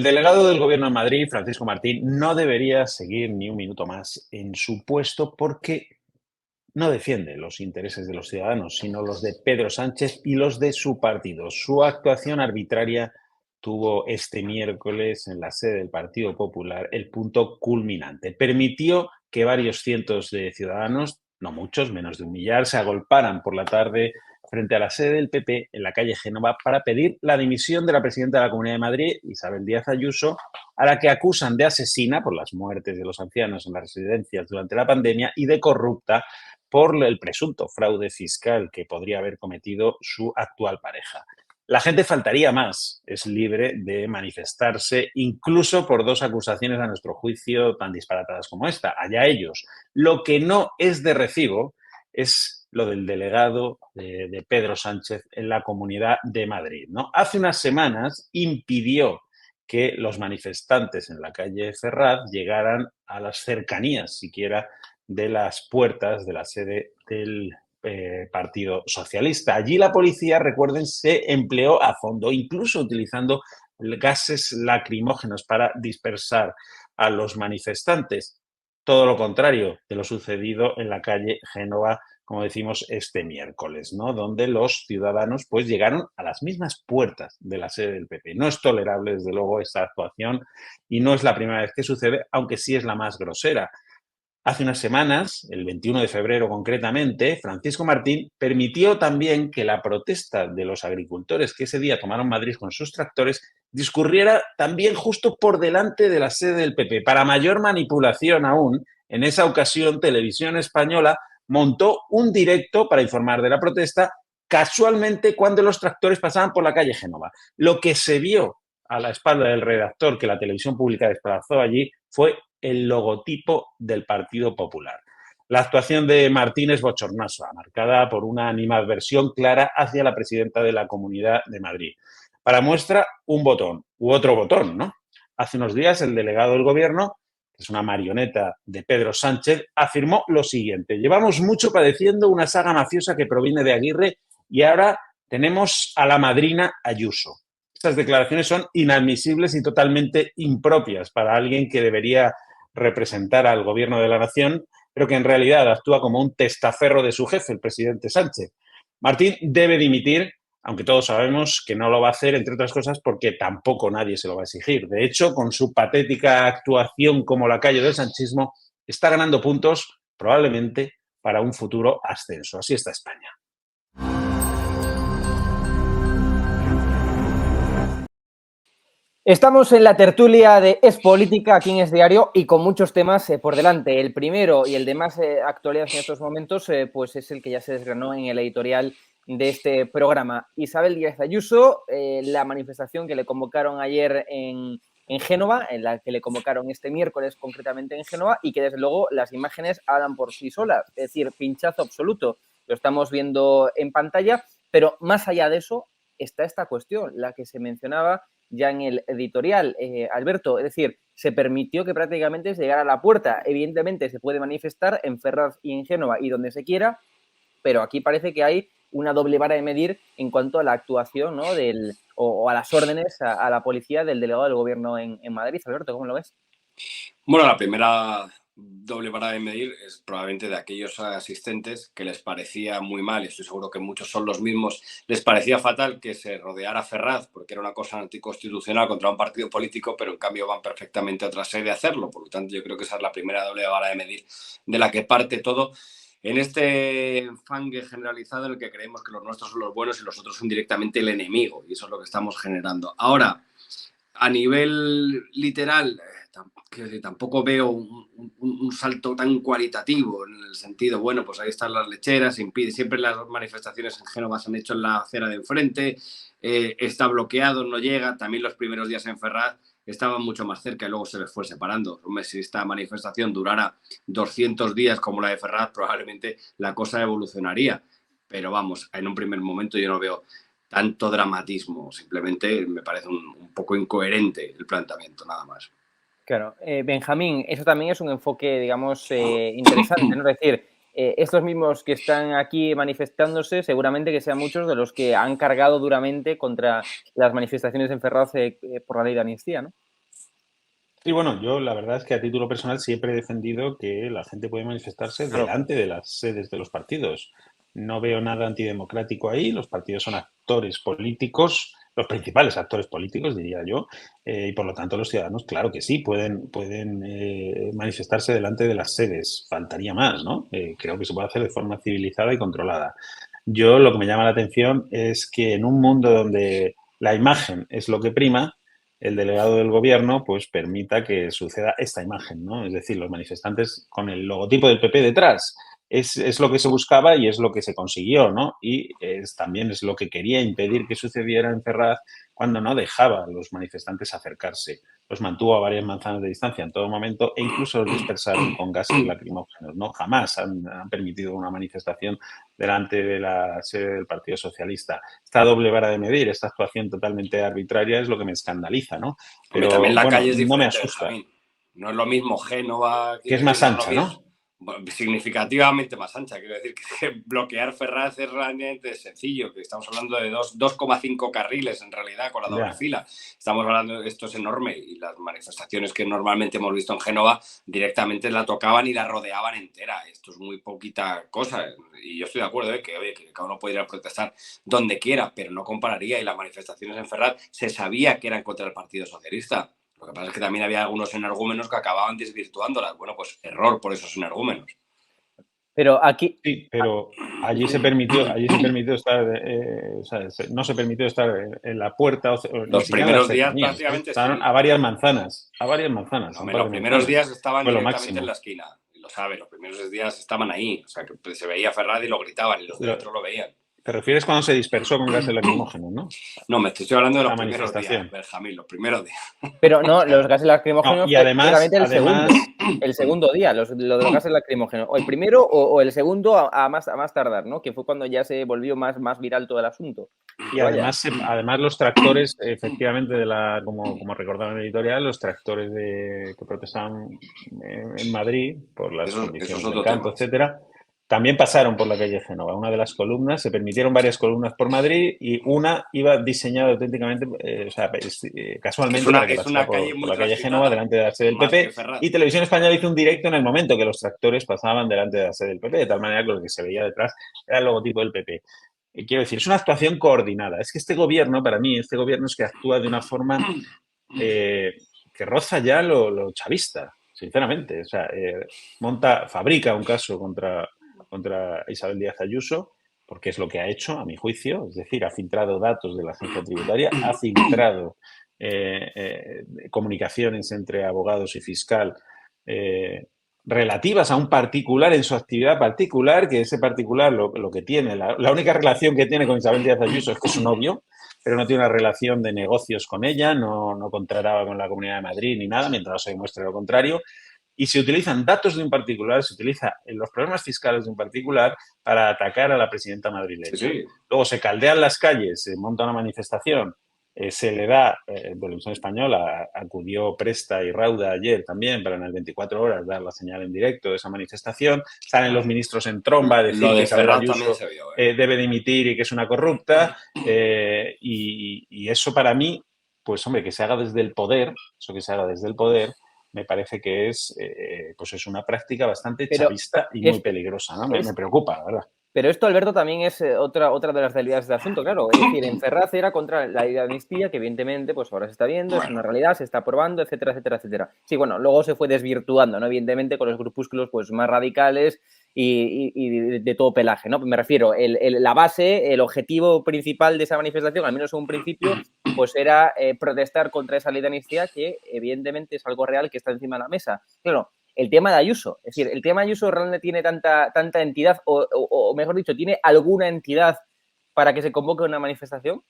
El delegado del Gobierno en Madrid, Francisco Martín, no debería seguir ni un minuto más en su puesto porque no defiende los intereses de los ciudadanos, sino los de Pedro Sánchez y los de su partido. Su actuación arbitraria tuvo este miércoles en la sede del Partido Popular el punto culminante. Permitió que varios cientos de ciudadanos, no muchos, menos de un millar, se agolparan por la tarde frente a la sede del PP en la calle Génova para pedir la dimisión de la presidenta de la Comunidad de Madrid, Isabel Díaz Ayuso, a la que acusan de asesina por las muertes de los ancianos en las residencias durante la pandemia y de corrupta por el presunto fraude fiscal que podría haber cometido su actual pareja. La gente faltaría más, es libre de manifestarse incluso por dos acusaciones a nuestro juicio tan disparatadas como esta, allá ellos. Lo que no es de recibo es lo del delegado de Pedro Sánchez en la Comunidad de Madrid, ¿no? Hace unas semanas impidió que los manifestantes en la calle Ferraz llegaran a las cercanías siquiera de las puertas de la sede del Partido Socialista. Allí la policía, recuerden, se empleó a fondo, incluso utilizando gases lacrimógenos para dispersar a los manifestantes. Todo lo contrario de lo sucedido en la calle Génova, como decimos, este miércoles, ¿no? Donde los ciudadanos pues llegaron a las mismas puertas de la sede del PP. No es tolerable, desde luego, esta actuación y no es la primera vez que sucede, aunque sí es la más grosera. Hace unas semanas, el 21 de febrero concretamente, Francisco Martín permitió también que la protesta de los agricultores que ese día tomaron Madrid con sus tractores discurriera también justo por delante de la sede del PP. Para mayor manipulación aún, en esa ocasión Televisión Española montó un directo para informar de la protesta casualmente cuando los tractores pasaban por la calle Génova. Lo que se vio a la espalda del redactor que la televisión pública desplazó allí fue el logotipo del Partido Popular. La actuación de Martín es bochornosa, marcada por una animadversión clara hacia la presidenta de la Comunidad de Madrid. Para muestra, un botón u otro botón, ¿no? Hace unos días, el delegado del Gobierno, que es una marioneta de Pedro Sánchez, afirmó lo siguiente: llevamos mucho padeciendo una saga mafiosa que proviene de Aguirre y ahora tenemos a la madrina Ayuso. Estas declaraciones son inadmisibles y totalmente impropias para alguien que debería representar al gobierno de la nación, pero que en realidad actúa como un testaferro de su jefe, el presidente Sánchez. Martín debe dimitir, aunque todos sabemos que no lo va a hacer, entre otras cosas, porque tampoco nadie se lo va a exigir. De hecho, con su patética actuación como lacayo del sanchismo, está ganando puntos probablemente para un futuro ascenso. Así está España. Estamos en la tertulia de Es Política aquí en Es Diario y con muchos temas por delante. El primero y el de más actualidad en estos momentos pues es el que ya se desgranó en el editorial de este programa. Isabel Díaz Ayuso, la manifestación que le convocaron ayer en Génova, en la que le convocaron este miércoles concretamente en Génova y que desde luego las imágenes hablan por sí solas, es decir, pinchazo absoluto. Lo estamos viendo en pantalla, pero más allá de eso está esta cuestión, la que se mencionaba ya en el editorial, Alberto, es decir, se permitió que prácticamente se llegara a la puerta. Evidentemente se puede manifestar en Ferraz y en Génova y donde se quiera, pero aquí parece que hay una doble vara de medir en cuanto a la actuación, ¿no? o a las órdenes a la policía del delegado del gobierno en Madrid. Alberto, ¿cómo lo ves? Bueno, la primera doble vara de medir es probablemente de aquellos asistentes que les parecía muy mal, y estoy seguro que muchos son los mismos, les parecía fatal que se rodeara Ferraz porque era una cosa anticonstitucional contra un partido político, pero en cambio van perfectamente a otra sede a hacerlo. Por lo tanto, yo creo que esa es la primera doble vara de medir de la que parte todo en este enfangue generalizado en el que creemos que los nuestros son los buenos y los otros son directamente el enemigo, y eso es lo que estamos generando. Ahora, a nivel literal, tampoco veo un salto tan cualitativo en el sentido, bueno, pues ahí están las lecheras, impide, siempre las manifestaciones en Génova se han hecho en la acera de enfrente, está bloqueado, no llega, también los primeros días en Ferraz estaban mucho más cerca y luego se les fue separando. Hombre, si esta manifestación durara 200 días como la de Ferraz, probablemente la cosa evolucionaría, pero vamos, en un primer momento yo no veo tanto dramatismo, simplemente me parece un poco incoherente el planteamiento, nada más. Claro, Benjamín, eso también es un enfoque, digamos, interesante, ¿no? Es decir, estos mismos que están aquí manifestándose, seguramente que sean muchos de los que han cargado duramente contra las manifestaciones en Ferraz por la ley de amnistía, ¿no? Y bueno, yo la verdad es que a título personal siempre he defendido que la gente puede manifestarse Claro. delante de las sedes de los partidos. No veo nada antidemocrático ahí. Los partidos son actores políticos, los principales actores políticos, diría yo, y por lo tanto los ciudadanos, claro que sí, pueden manifestarse delante de las sedes. Faltaría más, ¿no? Creo que se puede hacer de forma civilizada y controlada. Yo lo que me llama la atención es que en un mundo donde la imagen es lo que prima, el delegado del gobierno pues permita que suceda esta imagen, ¿no? Es decir, los manifestantes con el logotipo del PP detrás. Es lo que se buscaba y es lo que se consiguió, ¿no? Y también es lo que quería impedir que sucediera en Ferraz cuando no dejaba a los manifestantes acercarse. Los mantuvo a varias manzanas de distancia en todo momento e incluso los dispersaron con gases lacrimógenos, ¿no? Jamás han permitido una manifestación delante de la sede del Partido Socialista. Esta doble vara de medir, esta actuación totalmente arbitraria es lo que me escandaliza, ¿no? Hombre, también Pero la bueno, calle es no me diferente, asusta, Benjamín. No es lo mismo Génova, que quiero es decir, más no es lo ancha, mismo. ¿no? Significativamente más ancha, quiero decir que bloquear Ferraz es realmente sencillo, que estamos hablando de 2,5 carriles en realidad con la doble Ya. fila. Estamos hablando de esto es enorme y las manifestaciones que normalmente hemos visto en Génova directamente la tocaban y la rodeaban entera. Esto es muy poquita cosa y yo estoy de acuerdo que, oye, que cada uno puede ir a protestar donde quiera, pero no compararía y las manifestaciones en Ferraz se sabía que eran contra el Partido Socialista. Lo que pasa es que también había algunos energúmenos que acababan desvirtuándolas. Bueno, pues error por esos energúmenos. Pero aquí, Sí, pero allí se permitió estar, o sea, no se permitió estar en la puerta, o ni Los siquiera en las primeros días cercanías, ¿eh? prácticamente Estaban sí. a varias manzanas, No, a un par los de primeros manzanas. días estaban Fue lo directamente en la máximo. esquina. Y lo sabe, los primeros días estaban ahí. O sea, que se veía Ferrari y lo gritaban y los de Lo- dentro lo veían. ¿Te refieres cuando se dispersó con gases lacrimógenos, no? No, me estoy hablando de los La primeros días, manifestación. Benjamín, los primeros días. pero no, los gases No, lacrimógenos y fue además, precisamente además, el segundo día, lo de los gases lacrimógenos. O el primero o el segundo a más tardar, ¿no? Que fue cuando ya se volvió más viral todo el asunto. y Y vaya. además los tractores, efectivamente, como recordaba en el editorial, los tractores que protestaban en Madrid por las Eso es condiciones del otro campo, tema. etcétera, también pasaron por la calle Génova. Una de las columnas, se permitieron varias columnas por Madrid y una iba diseñada auténticamente, o sea, casualmente para que Es pasara una calle por muy la calle Génova transitada, delante de la sede del más que PP Ferraz. y Televisión Española hizo un directo en el momento que los tractores pasaban delante de la sede del PP, de tal manera que lo que se veía detrás era el logotipo del PP. Quiero decir, es una actuación coordinada. Es que este gobierno, para mí, este gobierno es que actúa de una forma que roza ya lo chavista, sinceramente. O sea, fabrica un caso contra Isabel Díaz Ayuso, porque es lo que ha hecho, a mi juicio. Es decir, ha filtrado datos de la agencia tributaria, ha filtrado comunicaciones entre abogados y fiscal relativas a un particular en su actividad particular, que ese particular lo que tiene, la única relación que tiene con Isabel Díaz Ayuso es que es su novio, pero no tiene una relación de negocios con ella, no contrataba con la Comunidad de Madrid ni nada, mientras no se demuestre lo contrario. Y se utilizan datos de un particular, se utiliza en los problemas fiscales de un particular para atacar a la presidenta Sí, madrileña. sí. Luego se caldean las calles, se monta una manifestación, se le da, Televisión Española acudió presta y rauda ayer también para en las 24 horas dar la señal en directo de esa manifestación, salen los ministros en tromba a Lo decir que de Isabel Ferraz también Ayuso se vio. debe dimitir y que es una corrupta, y eso para mí, pues hombre, que se haga desde el poder, eso que se haga desde el poder, me parece que pues es una práctica bastante Pero chavista y muy esto peligrosa, ¿no? Me es, preocupa, la verdad. Pero esto, Alberto, también es otra de las realidades del asunto, claro. Es decir, en Ferraz era contra la ley de amnistía, que evidentemente pues ahora se está viendo, es una Bueno, realidad, se está aprobando, etcétera, etcétera, etcétera. Sí, bueno, luego se fue desvirtuando, ¿no? Evidentemente con los grupúsculos pues más radicales y de todo pelaje, ¿no? Me refiero, la base, el objetivo principal de esa manifestación, al menos en un principio, pues era protestar contra esa ley de amnistía que evidentemente es algo real que está encima de la mesa. Claro, el tema de Ayuso. Es decir, el tema de Ayuso realmente tiene tanta entidad, o mejor dicho, ¿tiene alguna entidad para que se convoque una manifestación?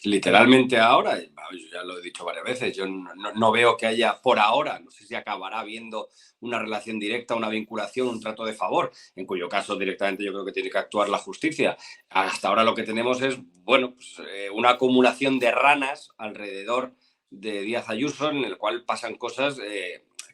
literalmente ahora, yo ya lo he dicho varias veces, yo no veo que haya por ahora, no sé si acabará habiendo una relación directa, una vinculación, un trato de favor, en cuyo caso directamente yo creo que tiene que actuar la justicia. Hasta ahora lo que tenemos es, bueno, pues, una acumulación de ranas alrededor de Díaz Ayuso en el cual pasan cosas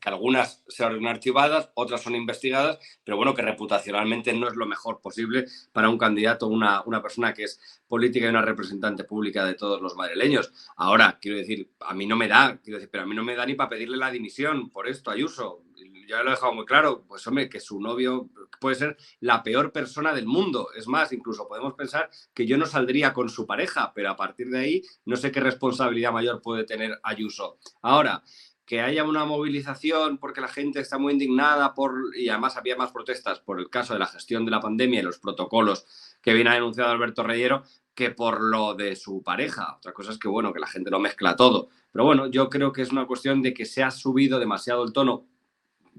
que algunas sean archivadas, otras son investigadas, pero bueno, que reputacionalmente no es lo mejor posible para un candidato, una persona que es política y una representante pública de todos los madrileños. Ahora, quiero decir, pero a mí no me da ni para pedirle la dimisión por esto, Ayuso. Ya lo he dejado muy claro, pues hombre, que su novio puede ser la peor persona del mundo. Es más, incluso podemos pensar que yo no saldría con su pareja, pero a partir de ahí no sé qué responsabilidad mayor puede tener Ayuso. Ahora, que haya una movilización porque la gente está muy indignada y además había más protestas por el caso de la gestión de la pandemia y los protocolos que viene denunciado Alberto Reyero, que por lo de su pareja. Otra cosa es que, bueno, que la gente lo mezcla todo. Pero bueno, yo creo que es una cuestión de que se ha subido demasiado el tono,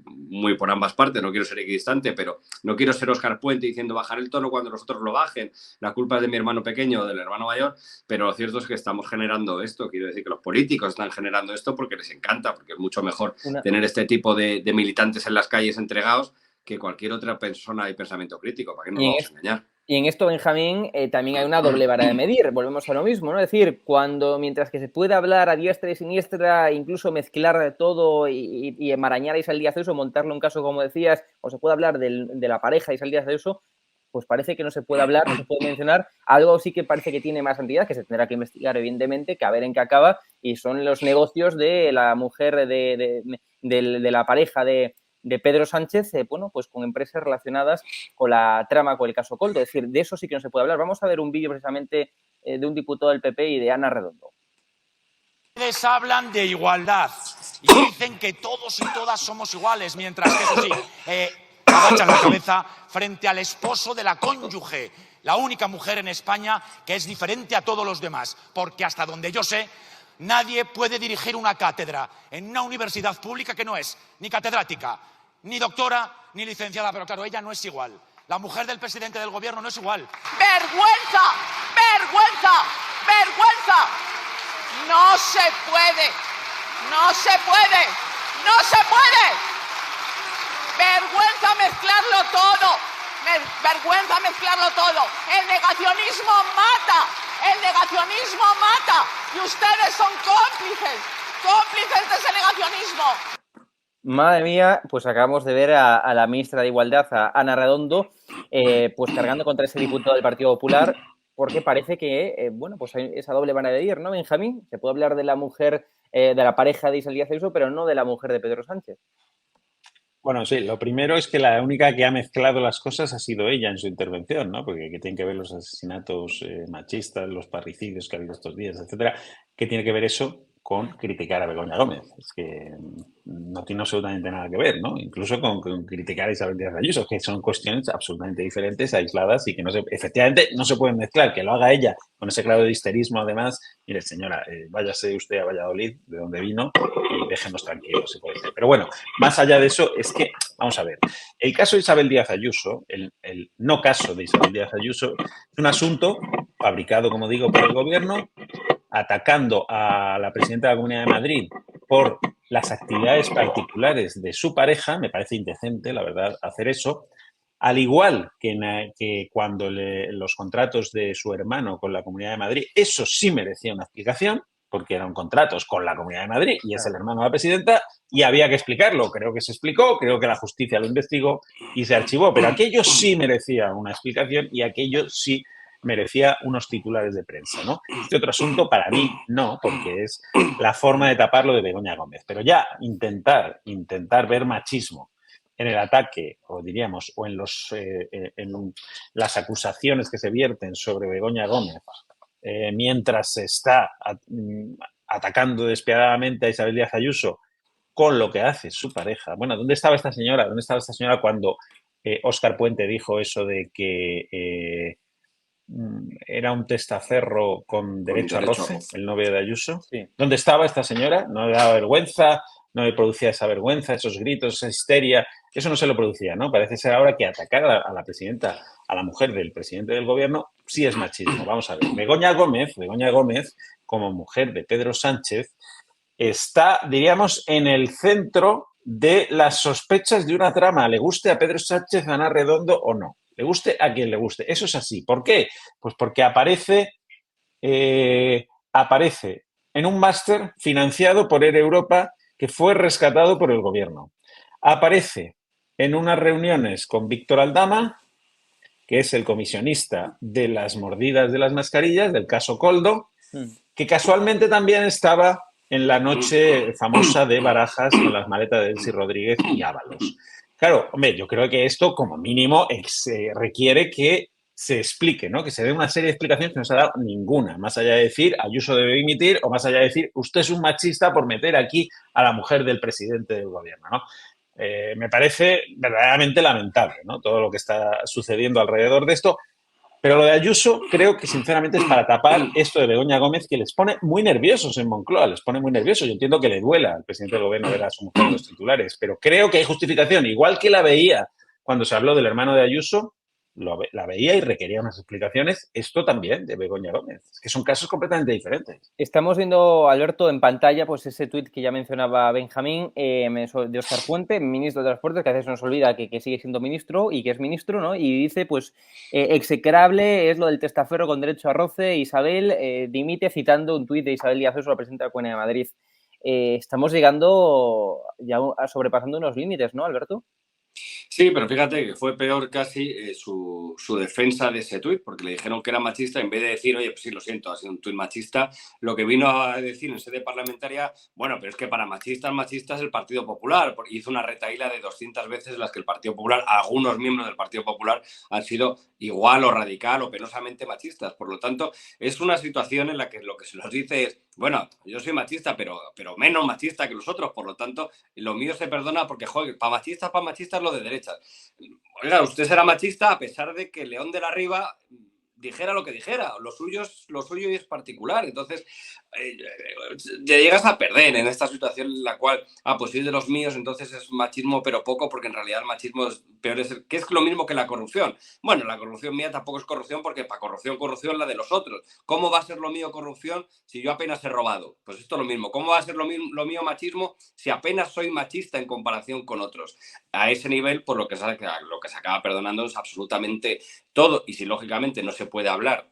muy por ambas partes, no quiero ser equidistante, pero no quiero ser Óscar Puente diciendo bajar el tono cuando los otros lo bajen, la culpa es de mi hermano pequeño o del hermano mayor, pero lo cierto es que estamos generando esto, quiero decir que los políticos están generando esto porque les encanta, porque es mucho mejor tener este tipo de militantes en las calles entregados que cualquier otra persona y pensamiento crítico, ¿para qué nos vamos a engañar? Y en esto, Benjamín, también hay una doble vara de medir. Volvemos a lo mismo, ¿no? Es decir, mientras que se puede hablar a diestra y siniestra, incluso mezclar todo y enmarañar a Isabel Díaz Ayuso, montarle un caso, como decías, o se puede hablar de la pareja de Isabel Díaz Ayuso, pues parece que no se puede hablar, no se puede mencionar. Algo sí que parece que tiene más entidad, que se tendrá que investigar, evidentemente, que a ver en qué acaba, y son los negocios de la mujer de la pareja de Pedro Sánchez, bueno, pues con empresas relacionadas con la trama, con el caso Coldo. Es decir, de eso sí que no se puede hablar. Vamos a ver un vídeo precisamente de un diputado del PP y de Ana Redondo. Ustedes hablan de igualdad y dicen que todos y todas somos iguales, mientras que eso sí, agachan la cabeza frente al esposo de la cónyuge, la única mujer en España que es diferente a todos los demás, porque hasta donde yo sé, nadie puede dirigir una cátedra en una universidad pública que no es ni catedrática, ni doctora, ni licenciada, pero claro, ella no es igual. La mujer del presidente del gobierno no es igual. ¡Vergüenza! ¡Vergüenza! ¡Vergüenza! ¡No se puede! ¡No se puede! ¡No se puede! ¡Vergüenza mezclarlo todo! ¡Vergüenza mezclarlo todo! ¡El negacionismo mata! ¡El negacionismo mata! ¡Y ustedes son cómplices! ¡Cómplices de ese negacionismo! Madre mía, pues acabamos de ver a la ministra de Igualdad, a Ana Redondo, pues cargando contra ese diputado del Partido Popular, porque parece que, bueno, pues hay esa doble vara de medir, ¿no, Benjamín? Se puede hablar de la mujer, de la pareja de Isabel Díaz Ayuso, pero no de la mujer de Pedro Sánchez. Bueno, sí, lo primero es que la única que ha mezclado las cosas ha sido ella en su intervención, ¿no? Porque ¿qué tienen que ver los asesinatos machistas, los parricidios que ha habido estos días, etcétera? ¿Qué tiene que ver eso con criticar a Begoña Gómez? Es que no tiene absolutamente nada que ver, ¿no? Incluso con criticar a Isabel Díaz Ayuso, que son cuestiones absolutamente diferentes, aisladas y que efectivamente no se pueden mezclar. Que lo haga ella con ese grado de histerismo, además. Mire, señora, váyase usted a Valladolid, de donde vino, y déjenos tranquilos, si puede ser. Pero bueno, más allá de eso, es que, vamos a ver, el caso de Isabel Díaz Ayuso, el no caso de Isabel Díaz Ayuso, es un asunto fabricado, como digo, por el gobierno, atacando a la presidenta de la Comunidad de Madrid por las actividades particulares de su pareja. Me parece indecente, la verdad, hacer eso. Al igual que cuando los contratos de su hermano con la Comunidad de Madrid, eso sí merecía una explicación, porque eran contratos con la Comunidad de Madrid y es el hermano de la presidenta, y había que explicarlo. Creo que se explicó, creo que la justicia lo investigó y se archivó, pero aquello sí merecía una explicación y aquello sí merecía unos titulares de prensa, ¿no? Este otro asunto para mí no, porque es la forma de taparlo de Begoña Gómez. Pero ya intentar ver machismo en el ataque, o diríamos, o en las acusaciones que se vierten sobre Begoña Gómez, mientras se está atacando despiadadamente a Isabel Díaz Ayuso con lo que hace su pareja. Bueno, ¿dónde estaba esta señora? ¿Dónde estaba esta señora cuando Óscar Puente dijo eso de que era un testaferro con derecho a roce, el novio de Ayuso? Sí. ¿Dónde estaba esta señora? ¿No le daba vergüenza? ¿No le producía esa vergüenza, esos gritos, esa histeria? Eso no se lo producía, ¿no? Parece ser ahora que atacar a la presidenta, a la mujer del presidente del gobierno, sí es machismo. Vamos a ver. Begoña Gómez, como mujer de Pedro Sánchez, está, diríamos, en el centro de las sospechas de una trama. Le guste a Pedro Sánchez, a Ana Redondo o no. Le guste a quien le guste. Eso es así. ¿Por qué? Pues porque aparece en un máster financiado por Air Europa que fue rescatado por el gobierno. Aparece en unas reuniones con Víctor Aldama, que es el comisionista de las mordidas de las mascarillas, del caso Koldo, que casualmente también estaba en la noche famosa de Barajas con las maletas de Elsi Rodríguez y Ábalos. Claro, hombre, yo creo que esto como mínimo requiere que se explique, ¿no? Que se dé una serie de explicaciones que no se ha dado ninguna, más allá de decir Ayuso debe dimitir o más allá de decir usted es un machista por meter aquí a la mujer del presidente del gobierno, ¿no? Me parece verdaderamente lamentable, ¿no? Todo lo que está sucediendo alrededor de esto. Pero lo de Ayuso creo que sinceramente es para tapar esto de Begoña Gómez, que les pone muy nerviosos en Moncloa, les pone muy nerviosos. Yo entiendo que le duela al presidente del gobierno ver a su mujer en los titulares, pero creo que hay justificación. Igual que la veía cuando se habló del hermano de Ayuso, la veía y requería unas explicaciones. Esto también de Begoña Gómez, que son casos completamente diferentes. Estamos viendo, Alberto, en pantalla pues ese tuit que ya mencionaba Benjamín de Óscar Puente, ministro de Transportes, que a veces nos olvida que sigue siendo ministro y que es ministro, ¿no? Y dice, pues, execrable es lo del testaferro con derecho a roce. Isabel dimite, citando un tuit de Isabel Díaz Ayuso, la presidenta de la Comunidad de Madrid. Estamos llegando ya sobrepasando unos límites, ¿no, Alberto? Sí, pero fíjate que fue peor casi su defensa de ese tuit, porque le dijeron que era machista, en vez de decir, oye, pues sí, lo siento, ha sido un tuit machista, lo que vino a decir en sede parlamentaria, bueno, pero es que para machistas el Partido Popular, hizo una retahíla de 200 veces las que el Partido Popular, algunos miembros del Partido Popular han sido igual o radical o penosamente machistas. Por lo tanto, es una situación en la que lo que se nos dice es, bueno, yo soy machista, pero menos machista que los otros, por lo tanto, lo mío se perdona porque, joder, para machistas lo de derechas. Oiga, usted será machista a pesar de que León de la Riva dijera lo que dijera, lo suyo es particular. Entonces, ya llegas a perder en esta situación en la cual, pues es de los míos, entonces es machismo, pero poco, porque en realidad el machismo es peor, que es lo mismo que la corrupción. Bueno, la corrupción mía tampoco es corrupción, porque para corrupción la de los otros. ¿Cómo va a ser lo mío corrupción si yo apenas he robado? Pues esto es lo mismo. ¿Cómo va a ser lo mío machismo si apenas soy machista en comparación con otros? A ese nivel, por lo que se acaba perdonando es absolutamente todo. Y si lógicamente no se puede hablar,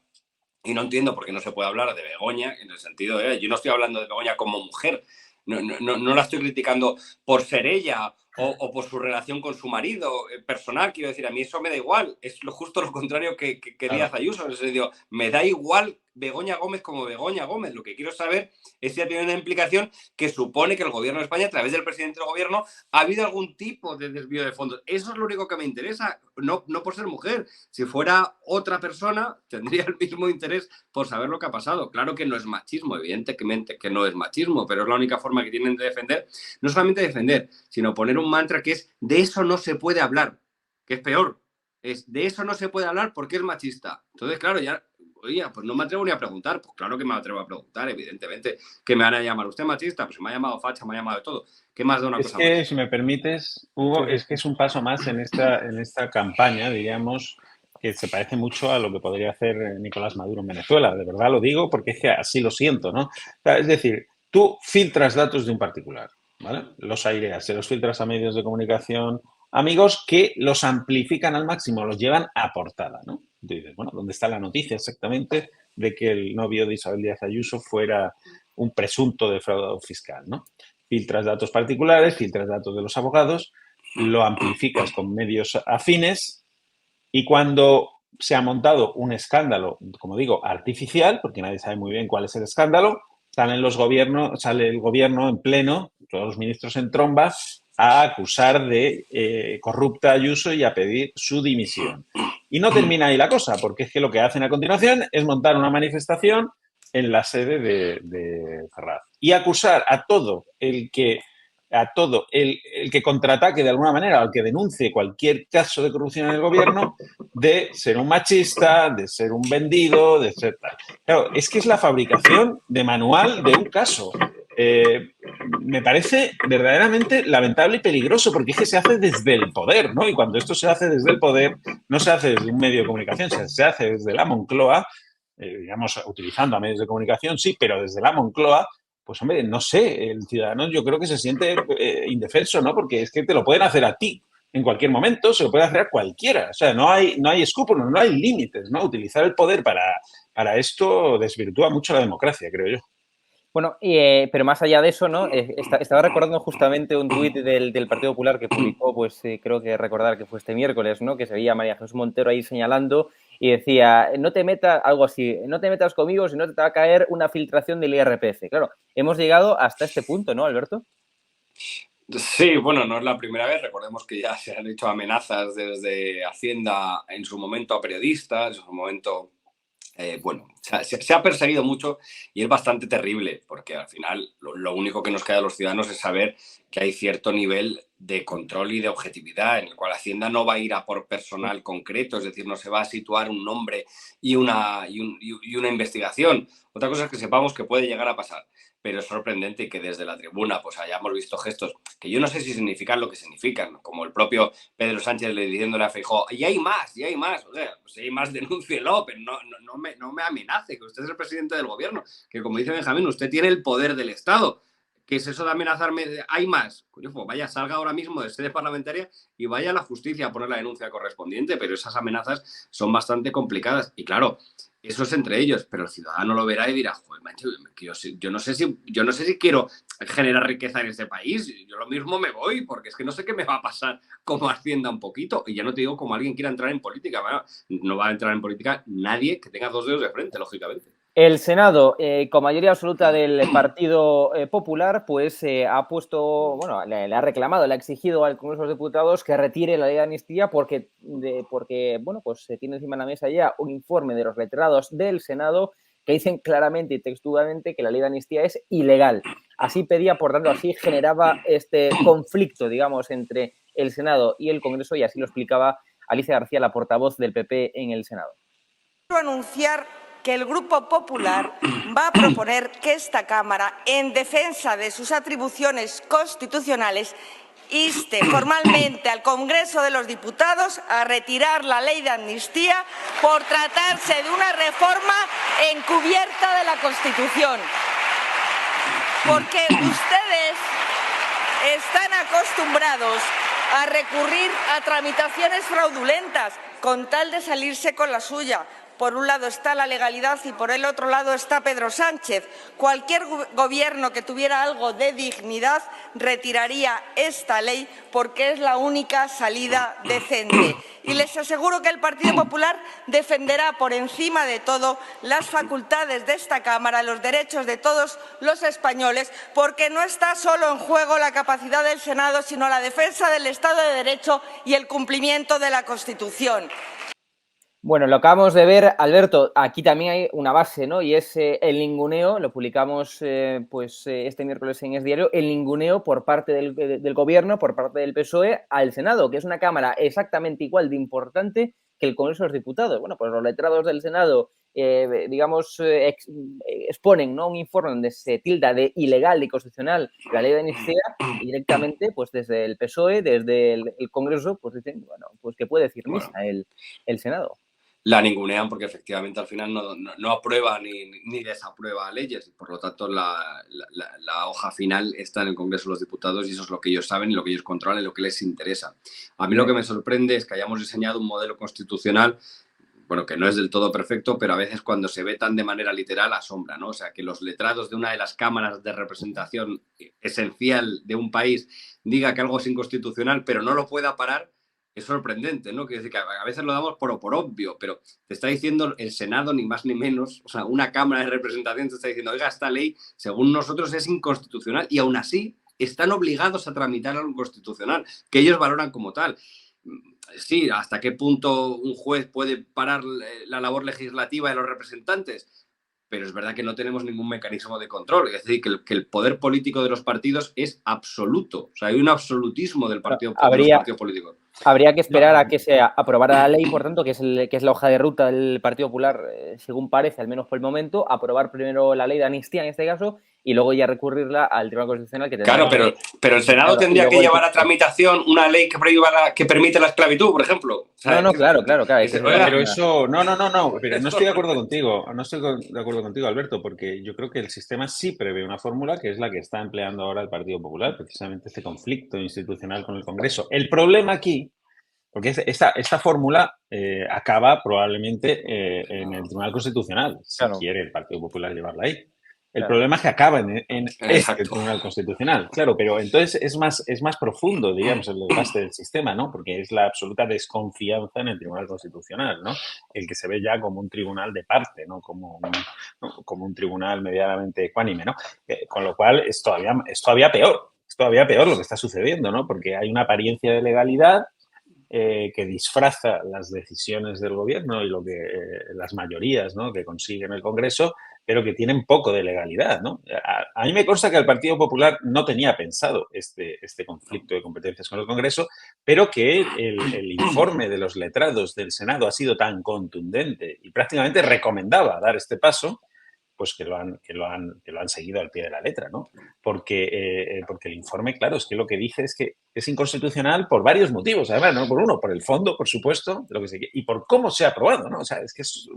y no entiendo por qué no se puede hablar de Begoña, en el sentido de, yo no estoy hablando de Begoña como mujer, no la estoy criticando por ser ella o por su relación con su marido personal, quiero decir, a mí eso me da igual, es justo lo contrario que Díaz Ayuso, en el sentido, me da igual Begoña Gómez como Begoña Gómez, lo que quiero saber es si ha tenido una implicación que supone que el gobierno de España, a través del presidente del gobierno, ha habido algún tipo de desvío de fondos. Eso es lo único que me interesa, no por ser mujer. Si fuera otra persona, tendría el mismo interés por saber lo que ha pasado. Claro que no es machismo, evidentemente que no es machismo, pero es la única forma que tienen de defender, no solamente defender, sino poner un mantra que es de eso no se puede hablar, que es peor. Es de eso no se puede hablar porque es machista. Entonces, claro, ya... Oye, pues no me atrevo ni a preguntar. Pues claro que me atrevo a preguntar, evidentemente. Que me van a llamar, ¿usted machista? Pues me ha llamado facha, me ha llamado de todo. ¿Qué más da una cosa? Es que, si me permites, Hugo, es que es un paso más en esta campaña, diríamos, que se parece mucho a lo que podría hacer Nicolás Maduro en Venezuela. De verdad lo digo porque es que así lo siento, ¿no? O sea, es decir, tú filtras datos de un particular, ¿vale? Los aireas, se los filtras a medios de comunicación, amigos que los amplifican al máximo, los llevan a portada, ¿no? Dices, bueno, ¿dónde está la noticia exactamente de que el novio de Isabel Díaz Ayuso fuera un presunto defraudador fiscal, ¿no? Filtras datos particulares, filtras datos de los abogados, lo amplificas con medios afines y cuando se ha montado un escándalo, como digo, artificial, porque nadie sabe muy bien cuál es el escándalo, sale el gobierno en pleno, todos los ministros en tromba, a acusar de corrupta a Ayuso y a pedir su dimisión. Y no termina ahí la cosa, porque es que lo que hacen a continuación es montar una manifestación en la sede de Ferraz y acusar a todo el que contraataque de alguna manera, al que denuncie cualquier caso de corrupción en el gobierno, de ser un machista, de ser un vendido, de ser tal. Claro, es que es la fabricación de manual de un caso. Me parece verdaderamente lamentable y peligroso porque es que se hace desde el poder, ¿no? Y cuando esto se hace desde el poder, no se hace desde un medio de comunicación, se hace desde la Moncloa, digamos, utilizando a medios de comunicación, sí, pero desde la Moncloa, pues hombre, no sé, el ciudadano yo creo que se siente indefenso, ¿no? Porque es que te lo pueden hacer a ti en cualquier momento, se lo puede hacer a cualquiera. O sea, no hay escrúpulos, no hay límites, ¿no? Utilizar el poder para esto desvirtúa mucho la democracia, creo yo. Bueno, pero más allá de eso, ¿no? Estaba recordando justamente un tuit del Partido Popular que publicó, pues creo que recordar que fue este miércoles, ¿no? Que se veía a María Jesús Montero ahí señalando y decía, no te metas, algo así, no te metas conmigo si no te va a caer una filtración del IRPF. Claro, hemos llegado hasta este punto, ¿no, Alberto? Sí, bueno, no es la primera vez. Recordemos que ya se han hecho amenazas desde Hacienda en su momento a periodistas, en su momento, bueno, se ha perseguido mucho y es bastante terrible porque al final lo único que nos queda a los ciudadanos es saber que hay cierto nivel de control y de objetividad en el cual Hacienda no va a ir a por personal concreto, es decir, no se va a situar un nombre y una investigación. Otra cosa es que sepamos que puede llegar a pasar. Pero es sorprendente que desde la tribuna pues hayamos visto gestos que yo no sé si significan lo que significan, como el propio Pedro Sánchez le diciéndole a Feijóo, y hay más, o sea, pues si hay más denúncielo, pero no me amenace, que usted es el presidente del gobierno, que como dice Benjamín, usted tiene el poder del Estado. ¿Qué es eso de amenazarme? Hay más. Coño, pues vaya, salga ahora mismo de sede parlamentaria y vaya a la justicia a poner la denuncia correspondiente, pero esas amenazas son bastante complicadas. Y claro, eso es entre ellos, pero el ciudadano lo verá y dirá, joder, mancho, yo no sé si quiero generar riqueza en este país, yo lo mismo me voy, porque es que no sé qué me va a pasar como Hacienda un poquito, y ya no te digo como alguien quiera entrar en política, bueno, no va a entrar en política nadie que tenga dos dedos de frente, lógicamente. El Senado, con mayoría absoluta del Partido Popular, pues ha puesto, bueno, le ha reclamado, le ha exigido al Congreso de los Diputados que retire la ley de amnistía porque bueno, pues se tiene encima de la mesa ya un informe de los letrados del Senado que dicen claramente y textualmente que la ley de amnistía es ilegal. Así pedía, por tanto, así generaba este conflicto, digamos, entre el Senado y el Congreso, y así lo explicaba Alicia García, la portavoz del PP en el Senado. Quiero anunciar que el Grupo Popular va a proponer que esta Cámara, en defensa de sus atribuciones constitucionales, inste formalmente al Congreso de los Diputados a retirar la ley de amnistía por tratarse de una reforma encubierta de la Constitución. Porque ustedes están acostumbrados a recurrir a tramitaciones fraudulentas con tal de salirse con la suya. Por un lado está la legalidad y por el otro lado está Pedro Sánchez. Cualquier gobierno que tuviera algo de dignidad retiraría esta ley porque es la única salida decente. Y les aseguro que el Partido Popular defenderá por encima de todo las facultades de esta Cámara, los derechos de todos los españoles, porque no está solo en juego la capacidad del Senado, sino la defensa del Estado de Derecho y el cumplimiento de la Constitución. Bueno, lo acabamos de ver, Alberto, aquí también hay una base, ¿no? Y es el ninguneo, lo publicamos este miércoles en Es Diario, el ninguneo por parte del gobierno, por parte del PSOE al Senado, que es una cámara exactamente igual de importante que el Congreso de los Diputados. Bueno, pues los letrados del Senado, exponen, ¿no?, un informe donde se tilda de ilegal y constitucional la ley de amnistía y directamente, pues desde el PSOE, desde el Congreso, pues dicen, bueno, pues que puede decir misa el Senado. La ningunean porque efectivamente al final no aprueba ni desaprueba leyes y por lo tanto la hoja final está en el Congreso de los Diputados y eso es lo que ellos saben y lo que ellos controlan y lo que les interesa. A mí lo que me sorprende es que hayamos diseñado un modelo constitucional, bueno, que no es del todo perfecto, pero a veces cuando se ve tan de manera literal asombra, ¿no? O sea, que los letrados de una de las cámaras de representación esencial de un país diga que algo es inconstitucional pero no lo pueda parar. Es sorprendente, ¿no? Quiere decir que a veces lo damos por obvio, pero te está diciendo el Senado, ni más ni menos, o sea, una Cámara de Representación te está diciendo, oiga, esta ley, según nosotros, es inconstitucional y aún así están obligados a tramitar algo inconstitucional, que ellos valoran como tal. Sí, ¿hasta qué punto un juez puede parar la labor legislativa de los representantes? Pero es verdad que no tenemos ningún mecanismo de control. Es decir, que el poder político de los partidos es absoluto. O sea, hay un absolutismo de los partidos políticos. Habría que esperar a que se aprobara la ley, por tanto, que es la hoja de ruta del Partido Popular, según parece, al menos por el momento, aprobar primero la ley de amnistía en este caso y luego ya recurrirla al Tribunal Constitucional. Claro, pero el Senado tendría que llevar a tramitación una ley que permite la esclavitud, por ejemplo. ¿Sabes? No, claro. Pero eso, no, pero no estoy de acuerdo contigo. No estoy de acuerdo contigo, Alberto, porque yo creo que el sistema sí prevé una fórmula que es la que está empleando ahora el Partido Popular, precisamente este conflicto institucional con el Congreso. El problema aquí, porque esta fórmula acaba probablemente en el Tribunal Constitucional, si quiere el Partido Popular llevarla ahí. El problema es que acaba en este Exacto. Tribunal Constitucional, claro, pero entonces es más profundo, digamos, el desgaste del sistema, ¿no? Porque es la absoluta desconfianza en el Tribunal Constitucional, ¿no? El que se ve ya como un tribunal de parte, ¿no? Como un tribunal medianamente ecuánime, ¿no? Con lo cual es todavía peor lo que está sucediendo, ¿no? Porque hay una apariencia de legalidad que disfraza las decisiones del gobierno y las mayorías, ¿no?, que consiguen el Congreso, pero que tienen poco de legalidad, ¿no? A mí me consta que el Partido Popular no tenía pensado este conflicto de competencias con el Congreso, pero que el informe de los letrados del Senado ha sido tan contundente y prácticamente recomendaba dar este paso, pues que lo han seguido al pie de la letra, ¿no? Porque el informe, claro, es que lo que dice es que es inconstitucional por varios motivos, además, no por uno, por el fondo, por supuesto, y por cómo se ha aprobado, ¿no? O sea, es que es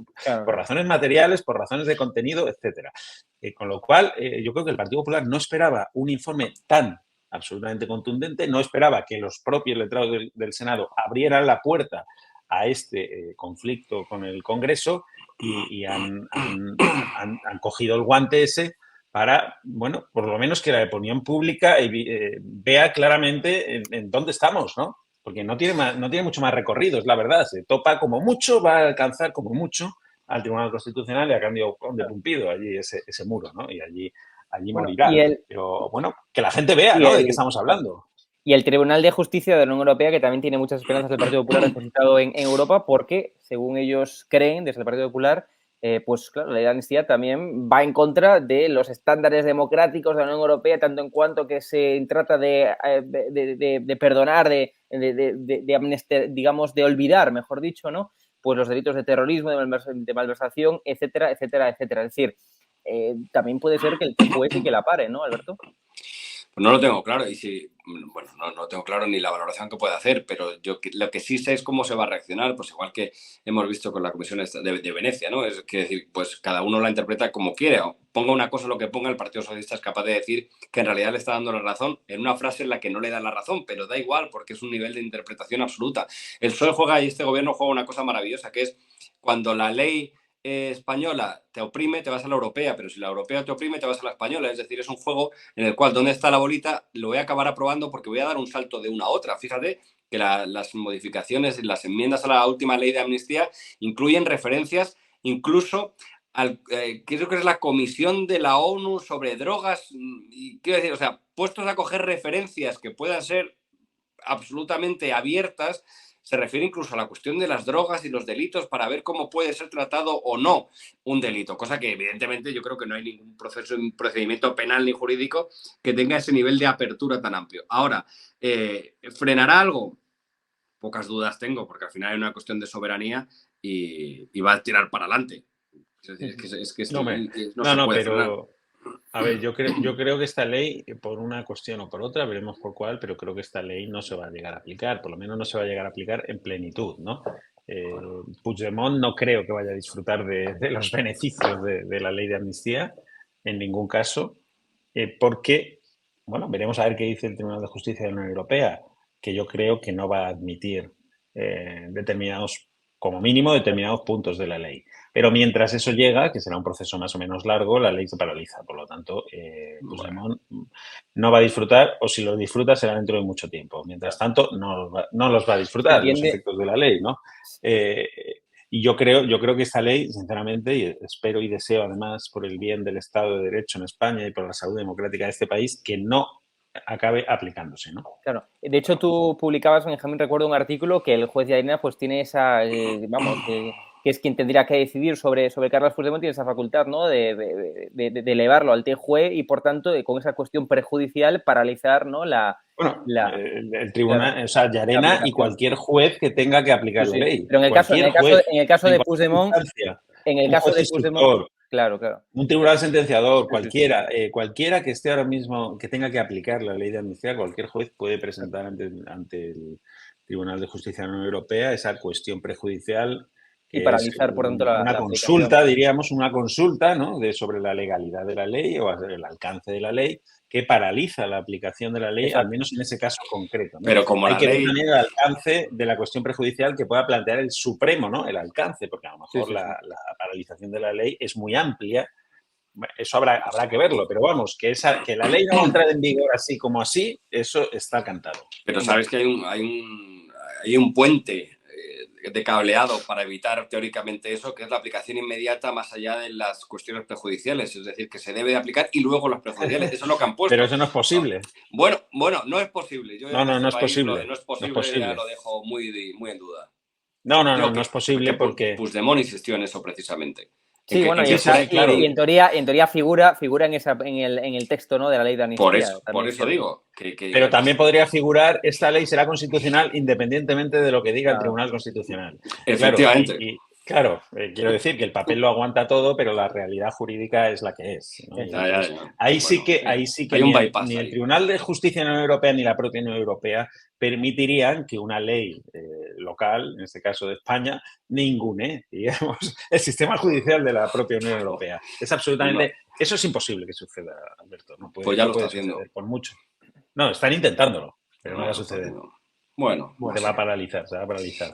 por razones materiales, por razones de contenido, etcétera. Con lo cual, yo creo que el Partido Popular no esperaba un informe tan absolutamente contundente, no esperaba que los propios letrados del Senado abrieran la puerta a este conflicto con el Congreso y han cogido el guante ese para, bueno, por lo menos que la opinión pública vea claramente en dónde estamos, ¿no? Porque no tiene mucho más recorrido, es la verdad. Se topa como mucho, va a alcanzar como mucho al Tribunal Constitucional y a cambio de Pumpido allí ese muro, ¿no? Y allí morirá. Pero, bueno, que la gente vea, ¿no?, de qué estamos hablando. Y el Tribunal de Justicia de la Unión Europea, que también tiene muchas esperanzas del Partido Popular depositado en Europa, porque, según ellos creen, desde el Partido Popular, pues claro, la ley de amnistía también va en contra de los estándares democráticos de la Unión Europea, tanto en cuanto que se trata de perdonar, digamos, de olvidar, mejor dicho, ¿no?, pues los delitos de terrorismo, de malversación, etcétera, etcétera, etcétera. Es decir, también puede ser que el juez sí que la pare, ¿no, Alberto? Pues no lo tengo claro, bueno, no tengo claro ni la valoración que puede hacer, pero yo lo que sí sé es cómo se va a reaccionar, pues igual que hemos visto con la Comisión de Venecia, ¿no? Es decir, pues cada uno la interpreta como quiere, o ponga una cosa lo que ponga, el Partido Socialista es capaz de decir que en realidad le está dando la razón en una frase en la que no le da la razón, pero da igual porque es un nivel de interpretación absoluta. El PSOE juega y este gobierno juega una cosa maravillosa, que es cuando la ley española te oprime, te vas a la europea, pero si la europea te oprime, te vas a la española. Es decir, es un juego en el cual ¿dónde está la bolita? Lo voy a acabar aprobando porque voy a dar un salto de una a otra. Fíjate que las modificaciones, las enmiendas a la última ley de amnistía incluyen referencias incluso creo que es la Comisión de la ONU sobre drogas. Y quiero decir, o sea, puestos a coger referencias que puedan ser absolutamente abiertas, se refiere incluso a la cuestión de las drogas y los delitos para ver cómo puede ser tratado o no un delito, cosa que evidentemente yo creo que no hay ningún procedimiento penal ni jurídico que tenga ese nivel de apertura tan amplio. Ahora, ¿frenará algo? Pocas dudas tengo, porque al final hay una cuestión de soberanía y va a tirar para adelante. Es decir, es que esto no se puede frenar. A ver, yo creo que esta ley, por una cuestión o por otra, veremos por cuál, pero creo que esta ley no se va a llegar a aplicar, por lo menos no se va a llegar a aplicar en plenitud, ¿no? Puigdemont no creo que vaya a disfrutar de los beneficios de la ley de amnistía, en ningún caso, porque, bueno, veremos a ver qué dice el Tribunal de Justicia de la Unión Europea, que yo creo que no va a admitir como mínimo determinados puntos de la ley. Pero mientras eso llega, que será un proceso más o menos largo, la ley se paraliza. Por lo tanto, Puigdemont no va a disfrutar, o si lo disfruta será dentro de mucho tiempo. Mientras tanto, no los va a disfrutar los efectos de la ley, ¿no? Y yo creo que esta ley, sinceramente, y espero y deseo además por el bien del Estado de Derecho en España y por la salud democrática de este país, que no acabe aplicándose, ¿no? Claro. De hecho, tú publicabas, Benjamín, recuerdo un artículo que el juez de Llarena pues tiene esa, que es quien tendría que decidir sobre Carles Puigdemont, tiene esa facultad, ¿no?, de elevarlo al TJUE y, por tanto, con esa cuestión prejudicial paralizar, ¿no?, el tribunal, o sea, Llarena y cualquier juez que tenga que aplicar la ley. Pero en el caso de Puigdemont, claro. Un tribunal sentenciador, cualquiera que esté ahora mismo, que tenga que aplicar la ley de amnistía, cualquier juez puede presentar ante el Tribunal de Justicia de la Unión Europea esa cuestión prejudicial. Y paralizar, por tanto, una consulta, diríamos, una consulta, ¿no?, sobre la legalidad de la ley o el alcance de la ley, que paraliza la aplicación de la ley, al menos en ese caso concreto, ¿no? Pero como hay que ver ley... también el alcance de la cuestión prejudicial que pueda plantear el Supremo, ¿no?, el alcance, porque a lo mejor la paralización de la ley es muy amplia eso habrá que verlo, pero vamos, que la ley no va a entrar en vigor así como así, eso está cantado. Pero sabes que hay un puente de cableado para evitar teóricamente eso, que es la aplicación inmediata más allá de las cuestiones prejudiciales, es decir, que se debe de aplicar y luego las prejudiciales, eso es lo que han puesto. Pero eso no es posible. Bueno, no es posible. Yo no es posible. No es posible, ya lo dejo muy en duda. No es posible porque Puigdemont insistió en eso precisamente. Sí, bueno, y en teoría figura en el texto, ¿no?, de la ley de amnistía. Por eso digo. Pero también podría figurar, esta ley será constitucional independientemente de lo que diga el Tribunal Constitucional. Efectivamente. Claro, quiero decir que el papel lo aguanta todo, pero la realidad jurídica es la que es, ¿no? Ahí sí que ni el Tribunal de Justicia de la Unión Europea ni la propia Unión Europea permitirían que una ley local, en este caso de España, ningune, digamos, el sistema judicial de la propia Unión Europea. Es absolutamente... Eso es imposible que suceda, Alberto. No puede, pues ya no lo puede está haciendo. suceder, por mucho. No, están intentándolo, pero no va a suceder. Bueno, se va a paralizar.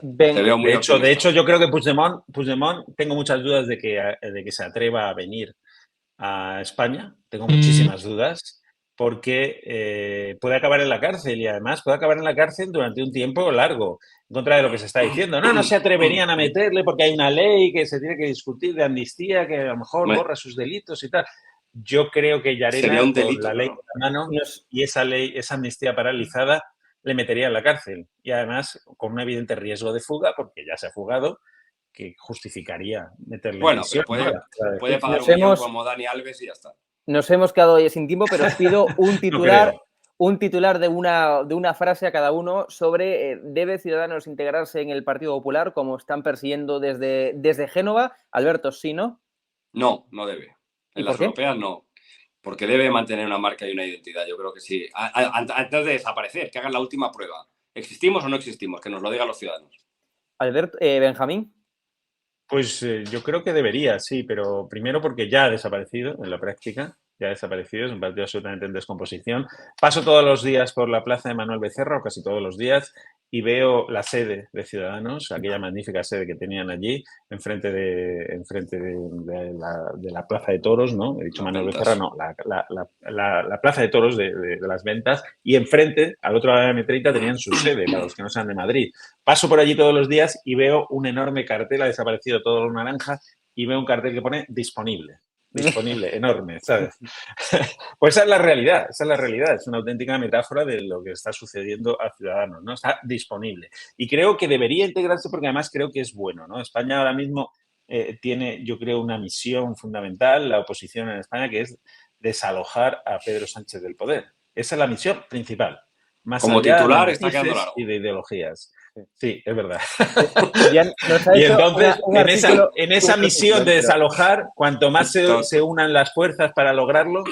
De hecho, yo creo que Puigdemont, tengo muchas dudas de que se atreva a venir a España. Tengo muchísimas dudas porque puede acabar en la cárcel y además puede acabar en la cárcel durante un tiempo largo, en contra de lo que se está diciendo. No se atreverían a meterle porque hay una ley que se tiene que discutir de amnistía que a lo mejor borra sus delitos y tal. Yo creo que Llarena, con la ley en la mano y esa amnistía paralizada, le metería en la cárcel y además con un evidente riesgo de fuga, porque ya se ha fugado, que justificaría meterle en prisión. Puede pagar un millón como Dani Alves y ya está. Nos hemos quedado hoy sin tiempo, pero os pido un titular de una frase a cada uno sobre ¿debe Ciudadanos integrarse en el Partido Popular como están persiguiendo desde Génova? Alberto, ¿sí, no? No debe. En las europeas no. Porque debe mantener una marca y una identidad, yo creo que sí. Antes de desaparecer, que hagan la última prueba. ¿Existimos o no existimos? Que nos lo digan los ciudadanos. Alberto, Benjamín. Pues yo creo que debería, sí, pero primero porque ya ha desaparecido en la práctica, es un partido absolutamente en descomposición. Paso todos los días por la plaza de Manuel Becerra, o casi todos los días, y veo la sede de Ciudadanos, aquella magnífica sede que tenían allí, enfrente de la Plaza de Toros, ¿no? He dicho Manuel Becerra, no, la Plaza de Toros de las Ventas, y enfrente, al otro lado de la M30, tenían su sede, para los que no sean de Madrid. Paso por allí todos los días y veo un enorme cartel, ha desaparecido todo lo naranja, y veo un cartel que pone disponible, enorme, ¿sabes? Pues esa es la realidad, es una auténtica metáfora de lo que está sucediendo a Ciudadanos, ¿no? Está disponible. Y creo que debería integrarse porque además creo que es bueno, ¿no? España ahora mismo tiene, yo creo, una misión fundamental, la oposición en España, que es desalojar a Pedro Sánchez del poder. Esa es la misión principal. Más como titular está quedando largo. Y de ideologías. Sí, es verdad. Y entonces, en esa misión de desalojar, cuanto más se unan las fuerzas para lograrlo,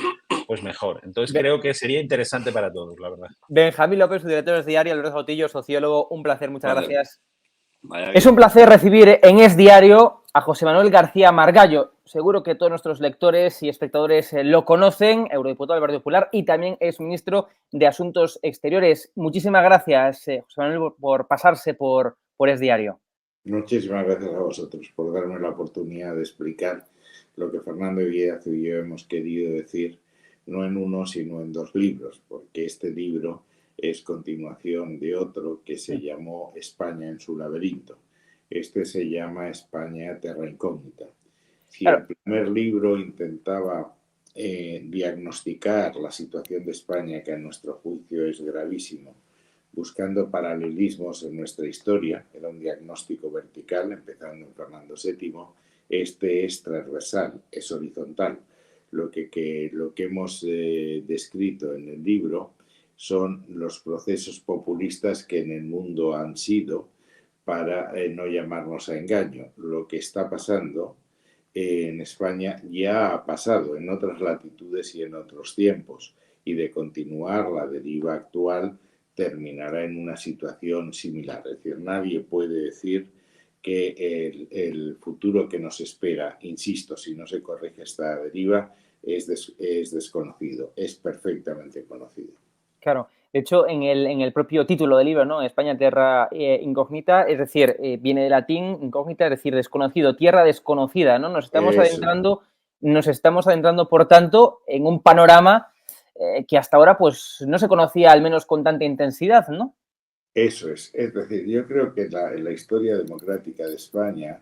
pues mejor. Entonces creo que sería interesante para todos, la verdad. Benjamín López, su director de Diario, Alberto Sotillo, sociólogo, un placer, muchas gracias. Es un placer recibir en Es Diario a José Manuel García Margallo. Seguro que todos nuestros lectores y espectadores lo conocen, eurodiputado del Partido Popular y también es ministro de Asuntos Exteriores. Muchísimas gracias, José Manuel, por pasarse por Es Diario. Muchísimas gracias a vosotros por darme la oportunidad de explicar lo que Fernando Guillazo y yo hemos querido decir, no en uno, sino en dos libros, porque este libro es continuación de otro que se llamó España en su laberinto. Este se llama España Terra Incógnita. Si el primer libro intentaba diagnosticar la situación de España, que a nuestro juicio es gravísimo, buscando paralelismos en nuestra historia, era un diagnóstico vertical, empezando en Fernando VII, este es transversal, es horizontal. Lo que hemos descrito en el libro son los procesos populistas que en el mundo han sido, para no llamarnos a engaño. Lo que está pasando en España ya ha pasado en otras latitudes y en otros tiempos, y de continuar la deriva actual terminará en una situación similar. Es decir, nadie puede decir que el futuro que nos espera, insisto, si no se corrige esta deriva, es desconocido, es perfectamente conocido. Claro, de hecho, en el propio título del libro, ¿no? España Terra Incógnita, es decir, viene de latín incógnita, es decir, desconocido, tierra desconocida, ¿no? Nos estamos adentrando nos estamos adentrando, por tanto, en un panorama que hasta ahora pues no se conocía al menos con tanta intensidad, ¿no? Eso es decir, yo creo que la historia democrática de España,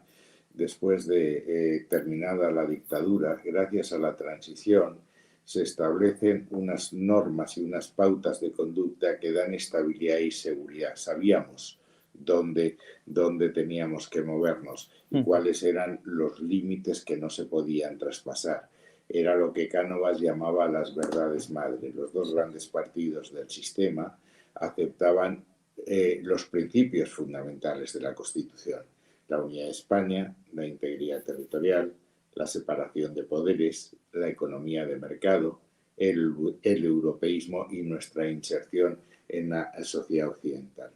después de terminada la dictadura, gracias a la transición, se establecen unas normas y unas pautas de conducta que dan estabilidad y seguridad. Sabíamos dónde teníamos que movernos y cuáles eran los límites que no se podían traspasar. Era lo que Cánovas llamaba las verdades madre. Los dos grandes partidos del sistema aceptaban los principios fundamentales de la Constitución: la unidad de España, la integridad territorial, la separación de poderes, la economía de mercado, el europeísmo y nuestra inserción en la sociedad occidental.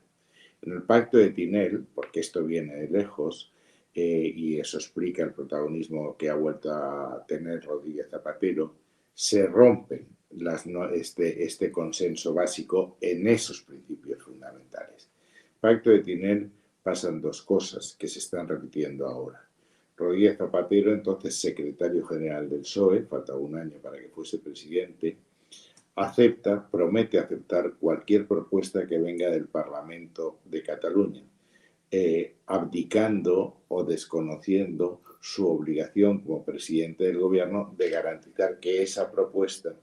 En el Pacto de Tinel, porque esto viene de lejos, y eso explica el protagonismo que ha vuelto a tener Rodríguez Zapatero, se rompen este consenso básico en esos principios fundamentales. Pacto de Tinel pasan dos cosas que se están repitiendo ahora. Rodríguez Zapatero, entonces secretario general del PSOE, falta un año para que fuese presidente, promete aceptar cualquier propuesta que venga del Parlamento de Cataluña, abdicando o desconociendo su obligación como presidente del gobierno de garantizar que esa propuesta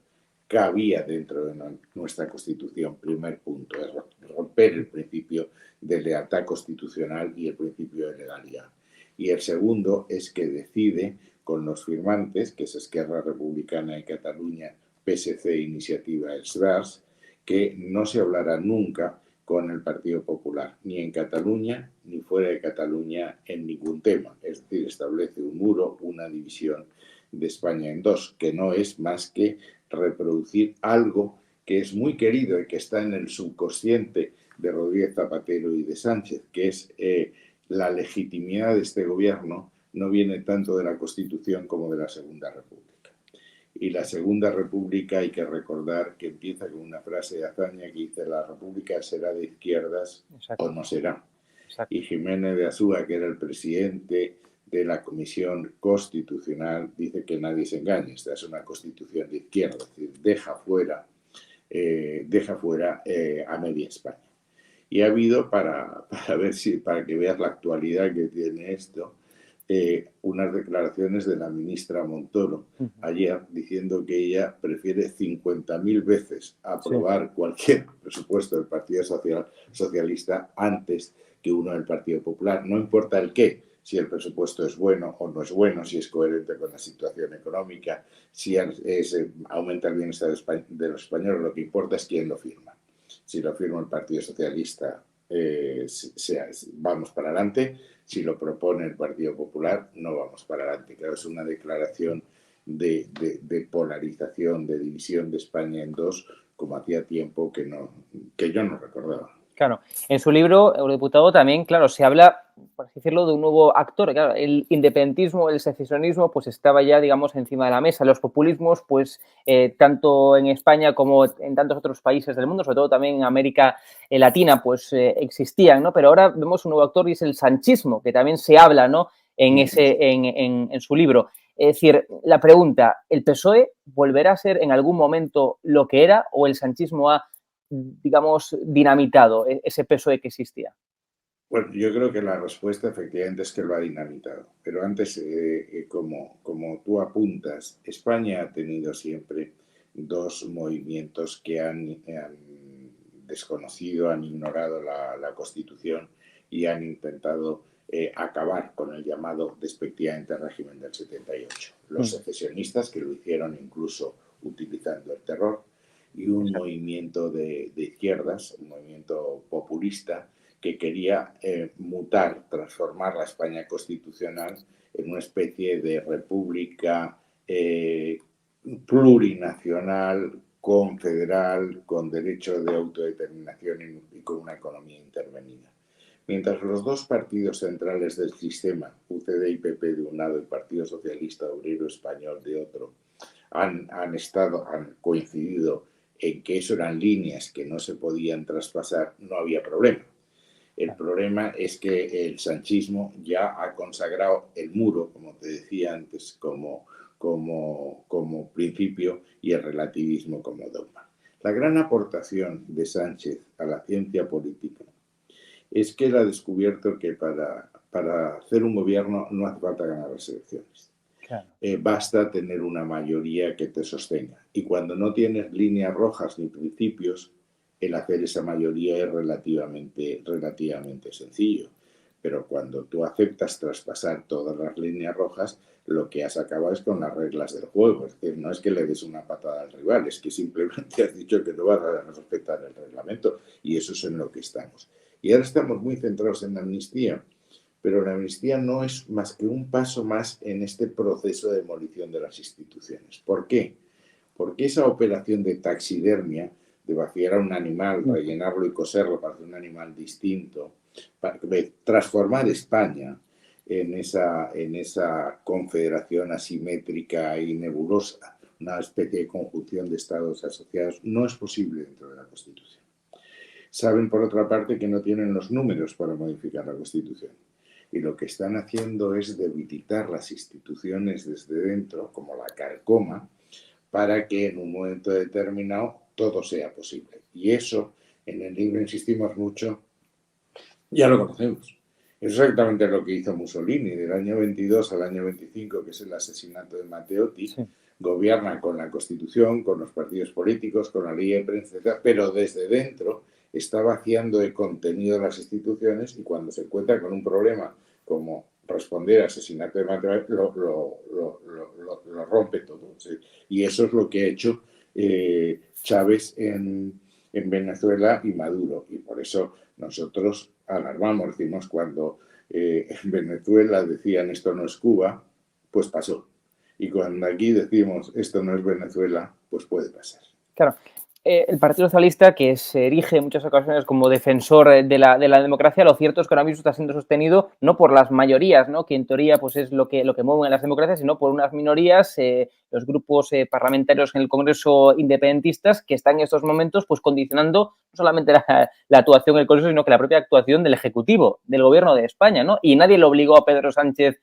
cabía dentro de nuestra Constitución. Primer punto, es romper el principio de lealtad constitucional y el principio de legalidad. Y el segundo es que decide con los firmantes, que es Esquerra Republicana de Cataluña, PSC, Iniciativa Els Verds, que no se hablará nunca con el Partido Popular, ni en Cataluña ni fuera de Cataluña en ningún tema. Es decir, establece un muro, una división de España en dos, que no es más que reproducir algo que es muy querido y que está en el subconsciente de Rodríguez Zapatero y de Sánchez, que es la legitimidad de este gobierno no viene tanto de la Constitución como de la Segunda República. Y la Segunda República, hay que recordar que empieza con una frase de Azaña que dice: la República será de izquierdas. Exacto. O no será. Exacto. Y Jiménez de Azúa, que era el presidente de la Comisión Constitucional, dice que nadie se engañe, esta es una constitución de izquierda, es decir, deja fuera a media España. Y ha habido, para que veas la actualidad que tiene esto, unas declaraciones de la ministra Montoro ayer diciendo que ella prefiere 50.000 veces aprobar cualquier presupuesto del Partido Socialista antes que uno del Partido Popular. No importa el qué, si el presupuesto es bueno o no es bueno, si es coherente con la situación económica, si aumenta el bienestar de los españoles, lo que importa es quién lo firma. Si lo firma el Partido Socialista, vamos para adelante. Si lo propone el Partido Popular, no vamos para adelante. Claro, es una declaración de polarización, de división de España en dos, como hacía tiempo que yo no recordaba. Claro, en su libro, Eurodiputado, también, claro, se habla, por así decirlo, de un nuevo actor. Claro, el independentismo, el secesionismo, pues estaba ya, digamos, encima de la mesa. Los populismos, pues, tanto en España como en tantos otros países del mundo, sobre todo también en América Latina, pues existían, ¿no? Pero ahora vemos un nuevo actor y es el sanchismo, que también se habla, ¿no?, en su libro. Es decir, la pregunta, ¿el PSOE volverá a ser en algún momento lo que era o el sanchismo ha, digamos, dinamitado ese PSOE que existía? Bueno, yo creo que la respuesta efectivamente es que lo ha dinamitado. Pero antes, como tú apuntas, España ha tenido siempre dos movimientos que han desconocido, han ignorado la Constitución y han intentado acabar con el llamado despectivamente régimen del 78. Los secesionistas, que lo hicieron incluso utilizando el terror, y un movimiento de izquierdas, un movimiento populista, que quería transformar la España constitucional en una especie de república plurinacional, confederal, con derecho de autodeterminación y con una economía intervenida. Mientras los dos partidos centrales del sistema, UCD y PP de un lado y Partido Socialista Obrero Español de otro, han coincidido en que eso eran líneas que no se podían traspasar, no había problema. El problema es que el sanchismo ya ha consagrado el muro, como te decía antes, como como principio y el relativismo como dogma. La gran aportación de Sánchez a la ciencia política es que él ha descubierto que para hacer un gobierno no hace falta ganar las elecciones. Claro. Basta tener una mayoría que te sostenga. Y cuando no tienes líneas rojas ni principios, el hacer esa mayoría es relativamente sencillo. Pero cuando tú aceptas traspasar todas las líneas rojas, lo que has acabado es con las reglas del juego. Es decir, no es que le des una patada al rival, es que simplemente has dicho que no vas a respetar el reglamento, y eso es en lo que estamos. Y ahora estamos muy centrados en la amnistía, pero la amnistía no es más que un paso más en este proceso de demolición de las instituciones. ¿Por qué? Porque esa operación de taxidermia, de vaciar a un animal, rellenarlo y coserlo para hacer un animal distinto, para transformar España en esa confederación asimétrica y nebulosa, una especie de conjunción de estados asociados, no es posible dentro de la Constitución. Saben, por otra parte, que no tienen los números para modificar la Constitución. Y lo que están haciendo es debilitar las instituciones desde dentro, como la carcoma, para que en un momento determinado todo sea posible. Y eso, en el libro insistimos mucho, ya lo conocemos. Es exactamente lo que hizo Mussolini del año 22 al año 25, que es el asesinato de Matteotti. Sí. Gobierna con la Constitución, con los partidos políticos, con la ley de prensa, etc., pero desde dentro está vaciando de contenido las instituciones, y cuando se encuentra con un problema como responder al asesinato de Matteotti, lo rompe todo. ¿Sí? Y eso es lo que ha hecho Chávez en Venezuela y Maduro. Y por eso nosotros alarmamos, decimos, cuando en Venezuela decían esto no es Cuba, pues pasó. Y cuando aquí decimos esto no es Venezuela, pues puede pasar. Claro. El Partido Socialista, que se erige en muchas ocasiones como defensor de la democracia, lo cierto es que ahora mismo está siendo sostenido no por las mayorías, ¿no?, que en teoría pues es lo que mueven a las democracias, sino por unas minorías, los grupos parlamentarios en el Congreso independentistas, que están en estos momentos pues condicionando no solamente la actuación del Congreso, sino que la propia actuación del Ejecutivo, del Gobierno de España, ¿no? Y nadie le obligó a Pedro Sánchez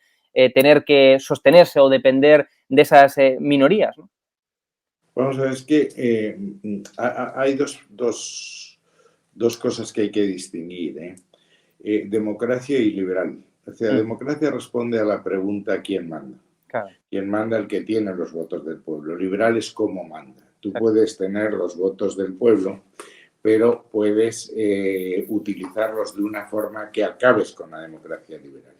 tener que sostenerse o depender de esas minorías, ¿no? Vamos a ver, es que hay dos cosas que hay que distinguir, democracia y liberal. O sea, democracia responde a la pregunta ¿quién manda? Claro. ¿Quién manda? El que tiene los votos del pueblo. Liberal es cómo manda. Tú puedes tener los votos del pueblo, pero puedes utilizarlos de una forma que acabes con la democracia liberal.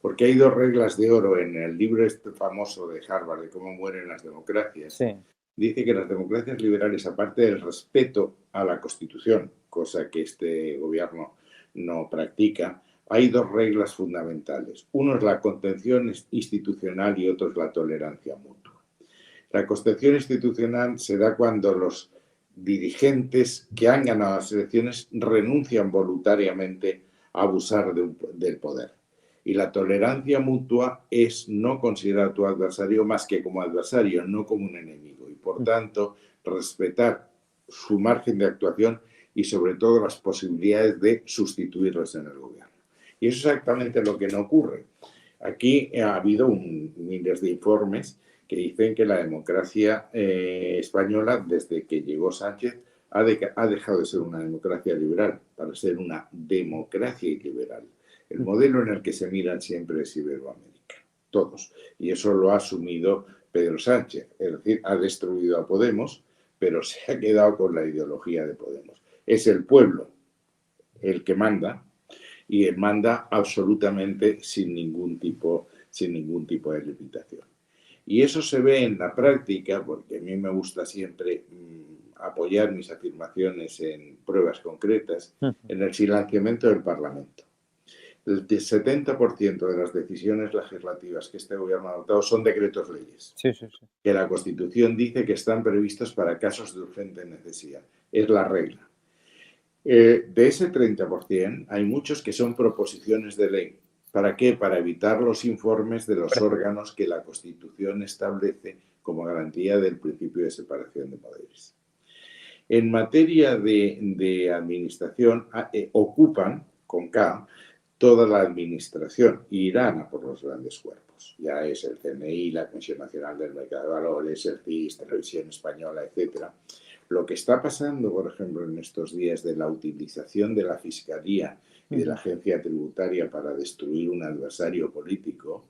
Porque hay dos reglas de oro en el libro este famoso de Harvard de cómo mueren las democracias. Sí. Dice que las democracias liberales, aparte del respeto a la Constitución, cosa que este gobierno no practica, hay dos reglas fundamentales. Uno es la contención institucional y otro es la tolerancia mutua. La contención institucional se da cuando los dirigentes que han ganado las elecciones renuncian voluntariamente a abusar del poder. Y la tolerancia mutua es no considerar a tu adversario más que como adversario, no como un enemigo. Y por tanto, respetar su margen de actuación y sobre todo las posibilidades de sustituirlos en el gobierno. Y eso es exactamente lo que no ocurre. Aquí ha habido miles de informes que dicen que la democracia española, desde que llegó Sánchez, ha dejado de ser una democracia liberal para ser una democracia iliberal. El modelo en el que se miran siempre es Iberoamérica, todos. Y eso lo ha asumido Pedro Sánchez. Es decir, ha destruido a Podemos, pero se ha quedado con la ideología de Podemos. Es el pueblo el que manda, y manda absolutamente sin ningún tipo de limitación. Y eso se ve en la práctica, porque a mí me gusta siempre apoyar mis afirmaciones en pruebas concretas, en el silenciamiento del Parlamento. El 70% de las decisiones legislativas que este gobierno ha adoptado son decretos leyes. Sí. Que la Constitución dice que están previstos para casos de urgente necesidad. Es la regla. De ese 30% hay muchos que son proposiciones de ley. ¿Para qué? Para evitar los informes de los órganos que la Constitución establece como garantía del principio de separación de poderes. En materia de administración, ocupan, con K, toda la administración irán a por los grandes cuerpos. Ya es el CNI, la Comisión Nacional del Mercado de Valores, el CIS, Televisión Española, etc. Lo que está pasando, por ejemplo, en estos días de la utilización de la Fiscalía y de la Agencia Tributaria para destruir un adversario político,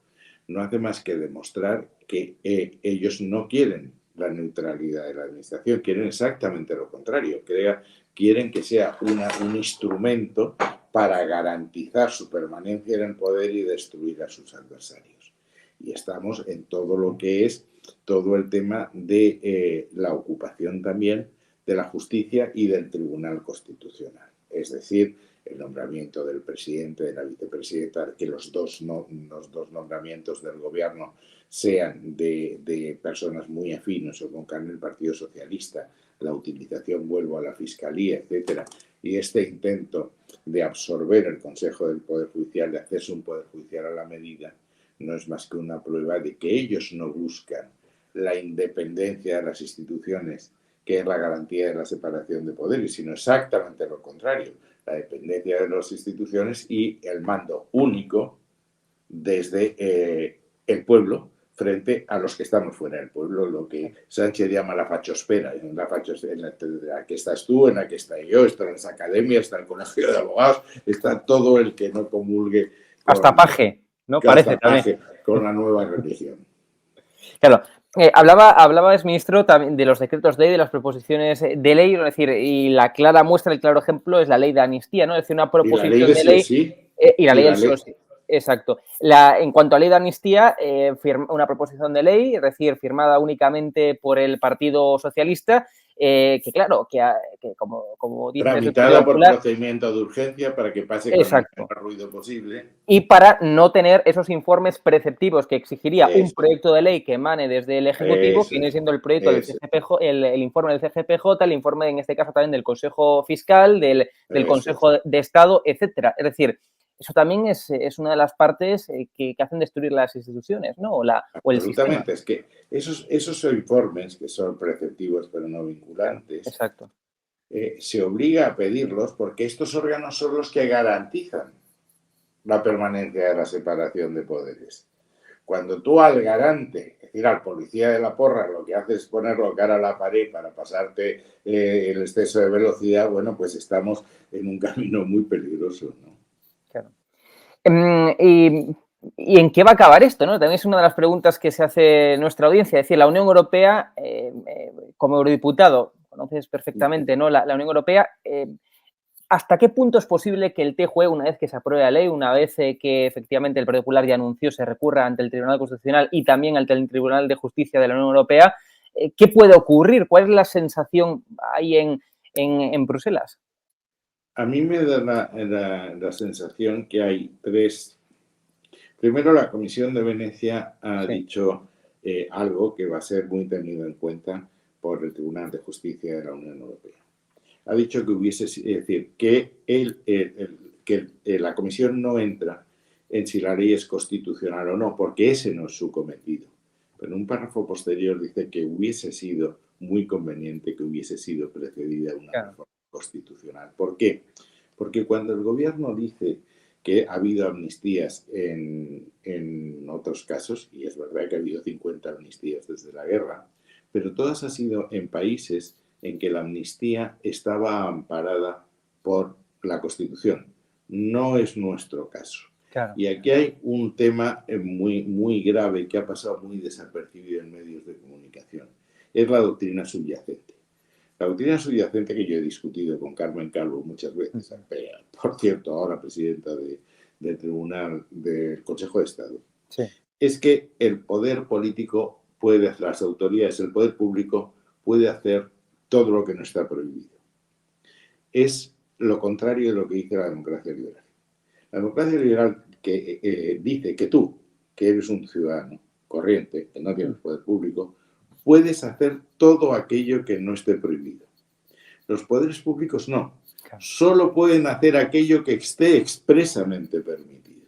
no hace más que demostrar que ellos no quieren la neutralidad de la administración, quieren exactamente lo contrario, quieren que sea un instrumento para garantizar su permanencia en el poder y destruir a sus adversarios. Y estamos en todo lo que es todo el tema de la ocupación también de la justicia y del Tribunal Constitucional. Es decir, el nombramiento del presidente, de la vicepresidenta, que los dos nombramientos del gobierno sean de personas muy afines o con carne del Partido Socialista, la utilización, vuelvo a la Fiscalía, etcétera, y este intento de absorber el Consejo del Poder Judicial, de hacerse un Poder Judicial a la medida, no es más que una prueba de que ellos no buscan la independencia de las instituciones, que es la garantía de la separación de poderes, sino exactamente lo contrario, la dependencia de las instituciones y el mando único desde el pueblo frente a los que estamos fuera del pueblo, lo que Sánchez llama la fachosfera, en la que estás tú, en la que está yo, están las academias, está el colegio de abogados, está todo el que no comulgue con, hasta paje, ¿no? Parece también. Con la nueva religión. Claro. Hablabas, ministro, también de los decretos de ley, de las proposiciones de ley, es decir, y la clara muestra, el claro ejemplo es la ley de amnistía, ¿no? Es decir, una proposición de ley y la ley del sí. Exacto. En cuanto a ley de amnistía, una proposición de ley, es decir, firmada únicamente por el Partido Socialista, que claro, que como dice... Tramitada por procedimiento de urgencia para que pase con el menor ruido posible. Y para no tener esos informes preceptivos que exigiría un proyecto de ley que emane desde el Ejecutivo, que viene siendo el proyecto del CGPJ, el informe del CGPJ, el informe en este caso también del Consejo Fiscal, del Consejo de Estado, etcétera. Es decir, eso también es una de las partes que hacen destruir las instituciones, ¿no? O el sistema. Es que esos informes, que son preceptivos pero no vinculantes, exacto, se obliga a pedirlos porque estos órganos son los que garantizan la permanencia de la separación de poderes. Cuando tú al garante, es decir, al policía de la porra, lo que hace es ponerlo cara a la pared para pasarte el exceso de velocidad, bueno, pues estamos en un camino muy peligroso, ¿no? Claro. ¿Y en qué va a acabar esto, ¿no? También es una de las preguntas que se hace nuestra audiencia. Es decir, la Unión Europea, como eurodiputado, conoces perfectamente, ¿no? La Unión Europea, ¿hasta qué punto es posible que el TJUE, una vez que se apruebe la ley, una vez que efectivamente el Partido Popular ya anunció, se recurra ante el Tribunal Constitucional y también ante el Tribunal de Justicia de la Unión Europea, ¿qué puede ocurrir? ¿Cuál es la sensación ahí en Bruselas? A mí me da la sensación que hay tres. Primero, la Comisión de Venecia ha dicho algo que va a ser muy tenido en cuenta por el Tribunal de Justicia de la Unión Europea. Ha dicho que es decir, que la Comisión no entra en si la ley es constitucional o no, porque ese no es su cometido. Pero en un párrafo posterior dice que hubiese sido muy conveniente que hubiese sido precedida una reforma constitucional. ¿Por qué? Porque cuando el gobierno dice que ha habido amnistías en otros casos, y es verdad que ha habido 50 amnistías desde la guerra, pero todas han sido en países en que la amnistía estaba amparada por la Constitución. No es nuestro caso. Claro. Y aquí hay un tema muy, muy grave que ha pasado muy desapercibido en medios de comunicación. Es la doctrina subyacente. La doctrina subyacente, que yo he discutido con Carmen Calvo muchas veces, por cierto, ahora presidenta del Tribunal del Consejo de Estado, es que el poder político puede hacer, las autoridades, el poder público puede hacer todo lo que no está prohibido. Es lo contrario de lo que dice la democracia liberal. La democracia liberal que dice que tú, que eres un ciudadano corriente, que no tienes poder público, puedes hacer todo aquello que no esté prohibido. Los poderes públicos no. Solo pueden hacer aquello que esté expresamente permitido.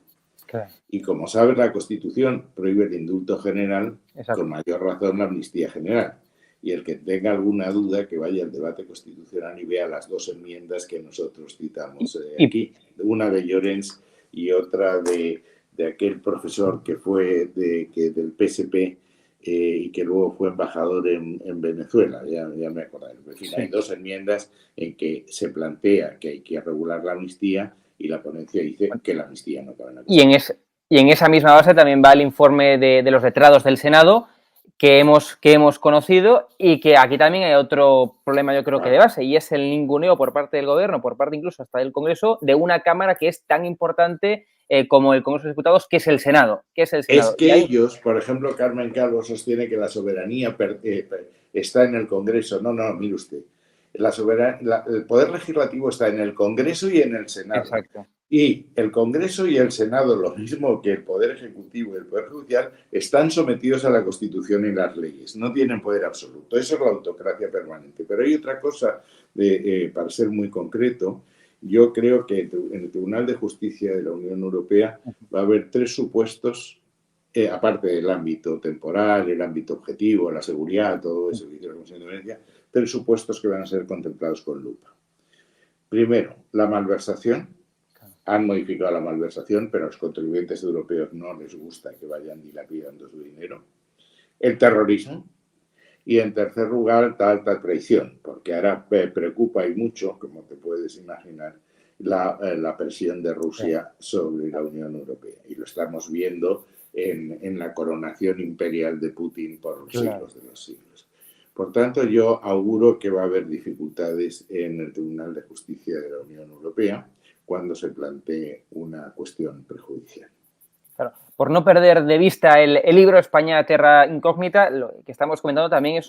Claro. Y como sabes, la Constitución prohíbe el indulto general, con mayor razón la amnistía general. Y el que tenga alguna duda, que vaya al debate constitucional y vea las dos enmiendas que nosotros citamos aquí, una de Llorens y otra de aquel profesor que fue del PSP y que luego fue embajador en Venezuela, ya me acuerdo. En fin, hay dos enmiendas en que se plantea que hay que regular la amnistía y la ponencia dice que la amnistía no cabe en la Constitución. Y en esa misma base también va el informe de los letrados del Senado que hemos conocido, y que aquí también hay otro problema, yo creo que de base, y es el ninguneo por parte del gobierno, por parte incluso hasta del Congreso, de una Cámara que es tan importante como el Congreso de Diputados, que es el Senado. Es que ellos, por ejemplo, Carmen Calvo sostiene que la soberanía está en el Congreso. No, mire usted. El poder legislativo está en el Congreso y en el Senado. Exacto. Y el Congreso y el Senado, lo mismo que el Poder Ejecutivo y el Poder Judicial, están sometidos a la Constitución y las leyes. No tienen poder absoluto. Eso es la autocracia permanente. Pero hay otra cosa, para ser muy concreto. Yo creo que en el Tribunal de Justicia de la Unión Europea va a haber 3 supuestos, aparte del ámbito temporal, el ámbito objetivo, la seguridad, todo eso que dice la Comisión de Venecia, 3 supuestos que van a ser contemplados con lupa. Primero, la malversación. Han modificado la malversación, pero a los contribuyentes europeos no les gusta que vayan dilapidando su dinero. El terrorismo. Y en tercer lugar, la alta traición, porque ahora preocupa y mucho, como te puedes imaginar, la presión de Rusia sobre la Unión Europea. Y lo estamos viendo en la coronación imperial de Putin por los siglos de los siglos. Por tanto, yo auguro que va a haber dificultades en el Tribunal de Justicia de la Unión Europea cuando se plantee una cuestión prejudicial. Claro. Por no perder de vista el libro España Terra Incógnita, lo que estamos comentando también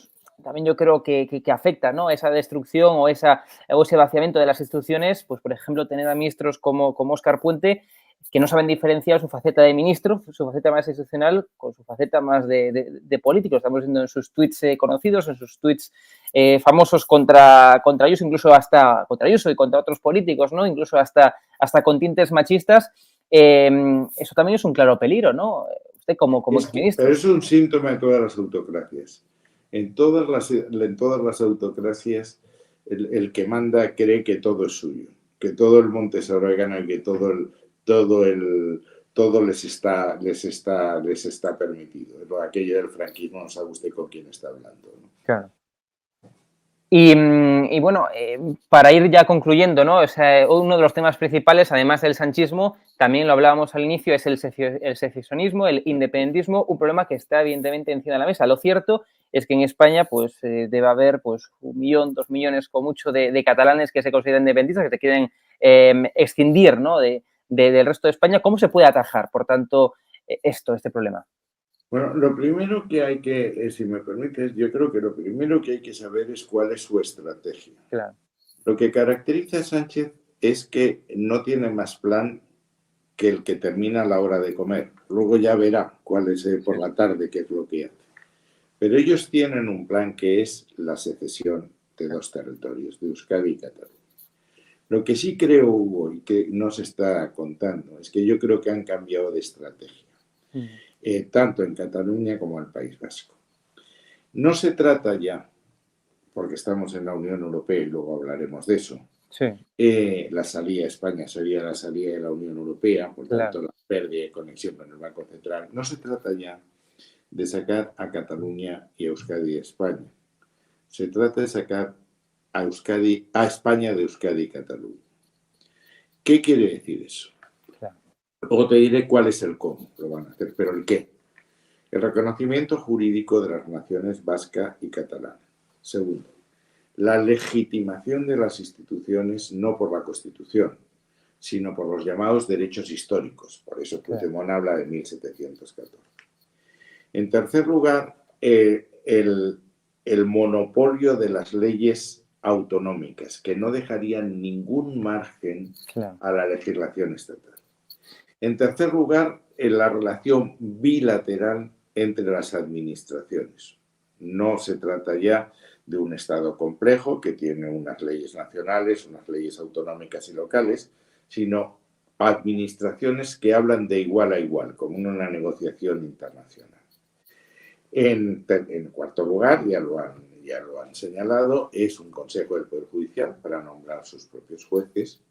yo creo que afecta, ¿no? Esa destrucción o ese vaciamiento de las instituciones, pues por ejemplo tener a ministros como Óscar Puente, que no saben diferenciar su faceta de ministro, su faceta más institucional, con su faceta más de político. Estamos viendo en sus tweets conocidos, en sus tweets famosos contra Ayuso, incluso hasta contra Ayuso y contra otros políticos, ¿no? Incluso hasta con tintes machistas. Eso también es un claro peligro, ¿no? Usted como ministro. Pero es un síntoma de todas las autocracias. En todas las autocracias, el que manda cree que todo es suyo, que todo el monte es orégano y que todo les está permitido. Aquello del franquismo, no sabe usted con quién está hablando, ¿no? Claro. Y bueno, para ir ya concluyendo, ¿no? O sea, uno de los temas principales, además del sanchismo, también lo hablábamos al inicio, es el secesionismo, el independentismo, un problema que está evidentemente encima de la mesa. Lo cierto es que en España pues debe haber pues 1 millón, 2 millones como mucho de catalanes que se consideran independentistas, que se quieren excindir, ¿no? del resto de España. ¿Cómo se puede atajar, por tanto, este problema? Bueno, lo primero que hay que, si me permites, yo creo que lo primero que hay que saber es cuál es su estrategia. Claro. Lo que caracteriza a Sánchez es que no tiene más plan que el que termina a la hora de comer. Luego ya verá cuál es por la tarde, qué es lo que hace. Pero ellos tienen un plan que es la secesión de 2 territorios, de Euskadi y Cataluña. Lo que sí creo, Hugo, y que no se está contando, es que yo creo que han cambiado de estrategia. Tanto en Cataluña como en el País Vasco. No se trata ya, porque estamos en la Unión Europea y luego hablaremos de eso, la salida de España sería la salida de la Unión Europea, por tanto la pérdida de conexión con el Banco Central. No se trata ya de sacar a Cataluña y a Euskadi de España. Se trata de sacar a España de Euskadi y Cataluña. ¿Qué quiere decir eso? Luego te diré cuál es el cómo lo van a hacer, pero el qué. El reconocimiento jurídico de las naciones vasca y catalana. Segundo, la legitimación de las instituciones no por la Constitución, sino por los llamados derechos históricos. Por eso Puigdemont habla de 1714. En tercer lugar, el monopolio de las leyes autonómicas, que no dejarían ningún margen a la legislación estatal. En tercer lugar, en la relación bilateral entre las administraciones. No se trata ya de un Estado complejo que tiene unas leyes nacionales, unas leyes autonómicas y locales, sino administraciones que hablan de igual a igual, como en una negociación internacional. En cuarto lugar, ya lo han señalado, es un Consejo del Poder Judicial para nombrar sus propios jueces.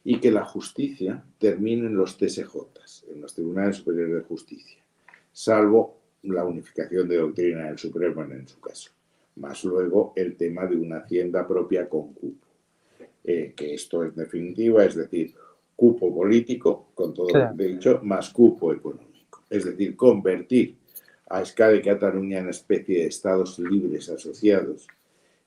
y que la justicia termine en los TSJs, en los Tribunales Superiores de Justicia, salvo la unificación de doctrina del Supremo en su caso, más luego el tema de una hacienda propia con cupo, que esto es definitiva, es decir, cupo político, con todo lo que he dicho, más cupo económico, es decir, convertir a escala de Cataluña en una especie de estados libres asociados,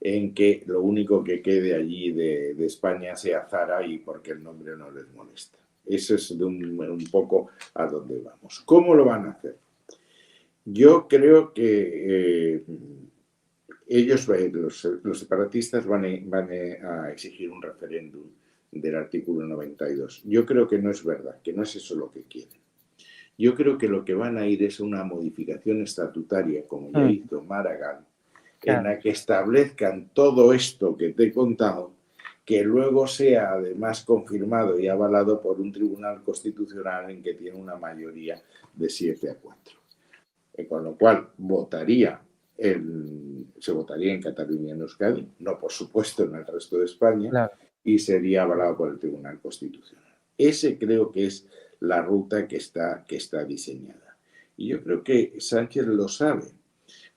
en que lo único que quede allí de España sea Zara y porque el nombre no les molesta. Eso es un poco a dónde vamos. ¿Cómo lo van a hacer? Yo creo que ellos, los separatistas, van a exigir un referéndum del artículo 92. Yo creo que no es verdad, que no es eso lo que quieren. Yo creo que lo que van a ir es una modificación estatutaria, como ya hizo Maragall, en la que establezcan todo esto que te he contado, que luego sea además confirmado y avalado por un tribunal constitucional en que tiene una mayoría de 7-4. Con lo cual se votaría en Cataluña y en Euskadi, no por supuesto en el resto de España, y sería avalado por el Tribunal Constitucional. Ese creo que es la ruta que está diseñada. Y yo creo que Sánchez lo sabe.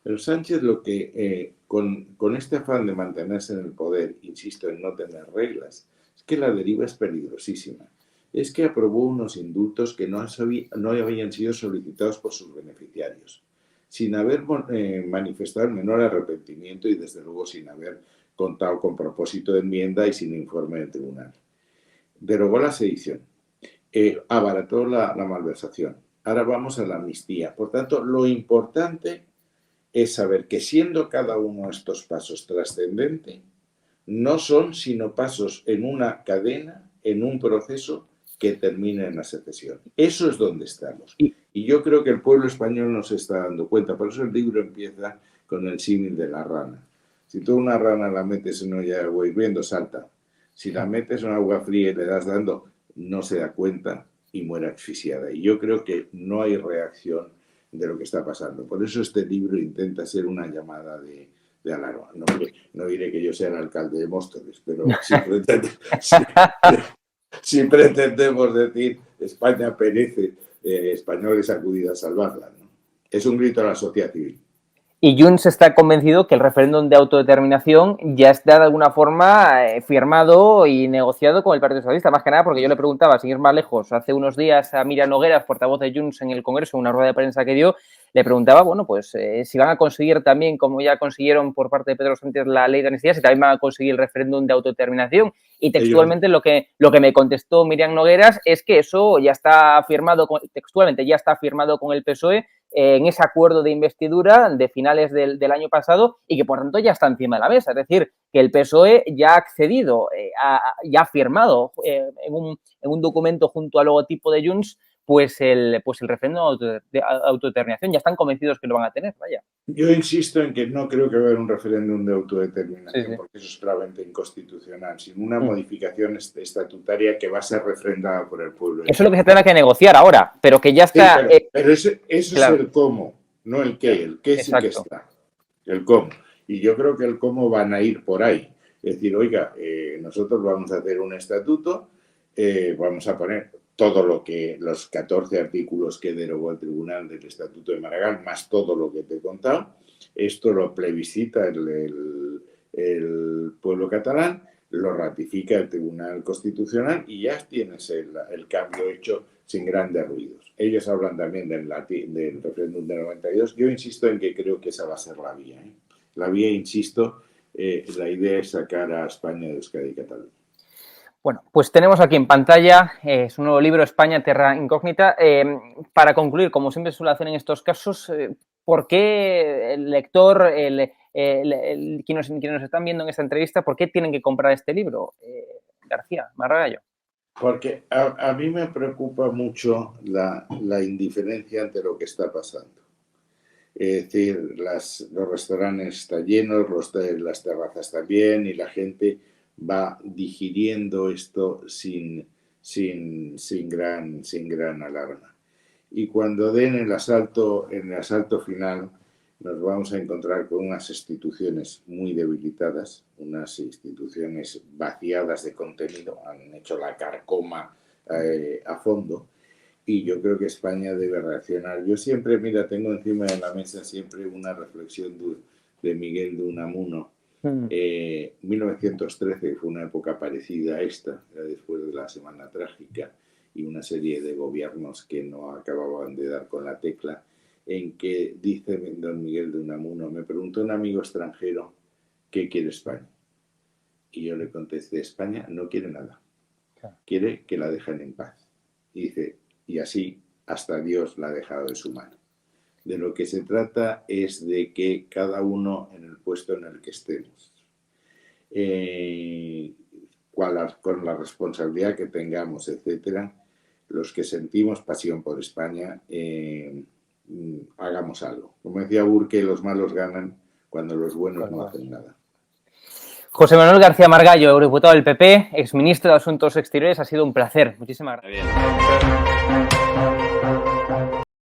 Pero Sánchez lo que, con este afán de mantenerse en el poder, insisto en no tener reglas, es que la deriva es peligrosísima. Es que aprobó unos indultos que no habían sido solicitados por sus beneficiarios, sin haber manifestado el menor arrepentimiento y desde luego sin haber contado con propósito de enmienda y sin informe del tribunal. Derogó la sedición, abarató la malversación. Ahora vamos a la amnistía. Por tanto, lo importante es saber que siendo cada uno de estos pasos trascendente, no son sino pasos en una cadena, en un proceso que termina en la secesión. Eso es donde estamos. Y yo creo que el pueblo español no se está dando cuenta. Por eso el libro empieza con el símil de la rana. Si tú una rana la metes en una olla de agua hirviendo, salta. Si la metes en agua fría y le das dando, no se da cuenta y muere asfixiada. Y yo creo que no hay reacción de lo que está pasando. Por eso este libro intenta ser una llamada de alarma. No diré que yo sea el alcalde de Móstoles, pero si pretendemos decir España perece, españoles acudidos a salvarla, ¿no? Es un grito a la sociedad civil. Y Junts está convencido que el referéndum de autodeterminación ya está de alguna forma firmado y negociado con el Partido Socialista. Más que nada porque yo le preguntaba, sin ir más lejos, hace unos días a Miriam Nogueras, portavoz de Junts en el Congreso, en una rueda de prensa que dio, le preguntaba, bueno, pues si van a conseguir también, como ya consiguieron por parte de Pedro Sánchez la ley de amnistía, si también van a conseguir el referéndum de autodeterminación. Y textualmente lo que me contestó Miriam Nogueras es que eso ya está firmado, textualmente ya está firmado con el PSOE en ese acuerdo de investidura de finales del año pasado y que por tanto ya está encima de la mesa. Es decir, que el PSOE ya ha accedido, ya ha firmado en un documento junto al logotipo de Junts pues el referéndum de autodeterminación. Ya están convencidos que lo van a tener, vaya. Yo insisto en que no creo que va a haber un referéndum de autodeterminación, porque eso es claramente inconstitucional, sin una modificación estatutaria que va a ser refrendada por el pueblo. Eso es lo que se tendrá que negociar ahora, pero que ya está... pero eso es el cómo, no el qué. El qué sí que está. El cómo. Y yo creo que el cómo van a ir por ahí. Es decir, oiga, nosotros vamos a hacer un estatuto, vamos a poner todo lo que, los 14 artículos que derogó el Tribunal del Estatuto de Maragall, más todo lo que te he contado. Esto lo plebiscita el pueblo catalán, lo ratifica el Tribunal Constitucional y ya tienes el cambio hecho sin grandes ruidos. Ellos hablan también del referéndum del 92. Yo insisto en que creo que esa va a ser la vía. La vía, insisto, la idea es sacar a España de Euskadi y Cataluña. Bueno, pues tenemos aquí en pantalla su nuevo libro, España, Terra Incógnita. Para concluir, como siempre suele hacer en estos casos, ¿por qué el lector, quienes nos están viendo en esta entrevista, por qué tienen que comprar este libro? García Margallo. Porque a mí me preocupa mucho la indiferencia ante lo que está pasando. Es decir, los restaurantes están llenos, las terrazas también, y la gente va digiriendo esto sin gran alarma. Y cuando den el asalto final, nos vamos a encontrar con unas instituciones muy debilitadas, unas instituciones vaciadas de contenido, han hecho la carcoma a fondo, y yo creo que España debe reaccionar. Yo siempre, mira, tengo encima de la mesa siempre una reflexión de Miguel de Unamuno. 1913 fue una época parecida a esta, después de la Semana Trágica y una serie de gobiernos que no acababan de dar con la tecla, en que dice don Miguel de Unamuno, me preguntó un amigo extranjero, ¿qué quiere España? Y yo le contesté, España no quiere nada, quiere que la dejen en paz. Y dice, y así hasta Dios la ha dejado de su mano. De lo que se trata es de que cada uno en el puesto en el que estemos, con la responsabilidad que tengamos, etcétera, los que sentimos pasión por España, hagamos algo. Como decía Burke, los malos ganan cuando los buenos no hacen nada. José Manuel García Margallo, eurodiputado del PP, exministro de Asuntos Exteriores, ha sido un placer. Muchísimas gracias.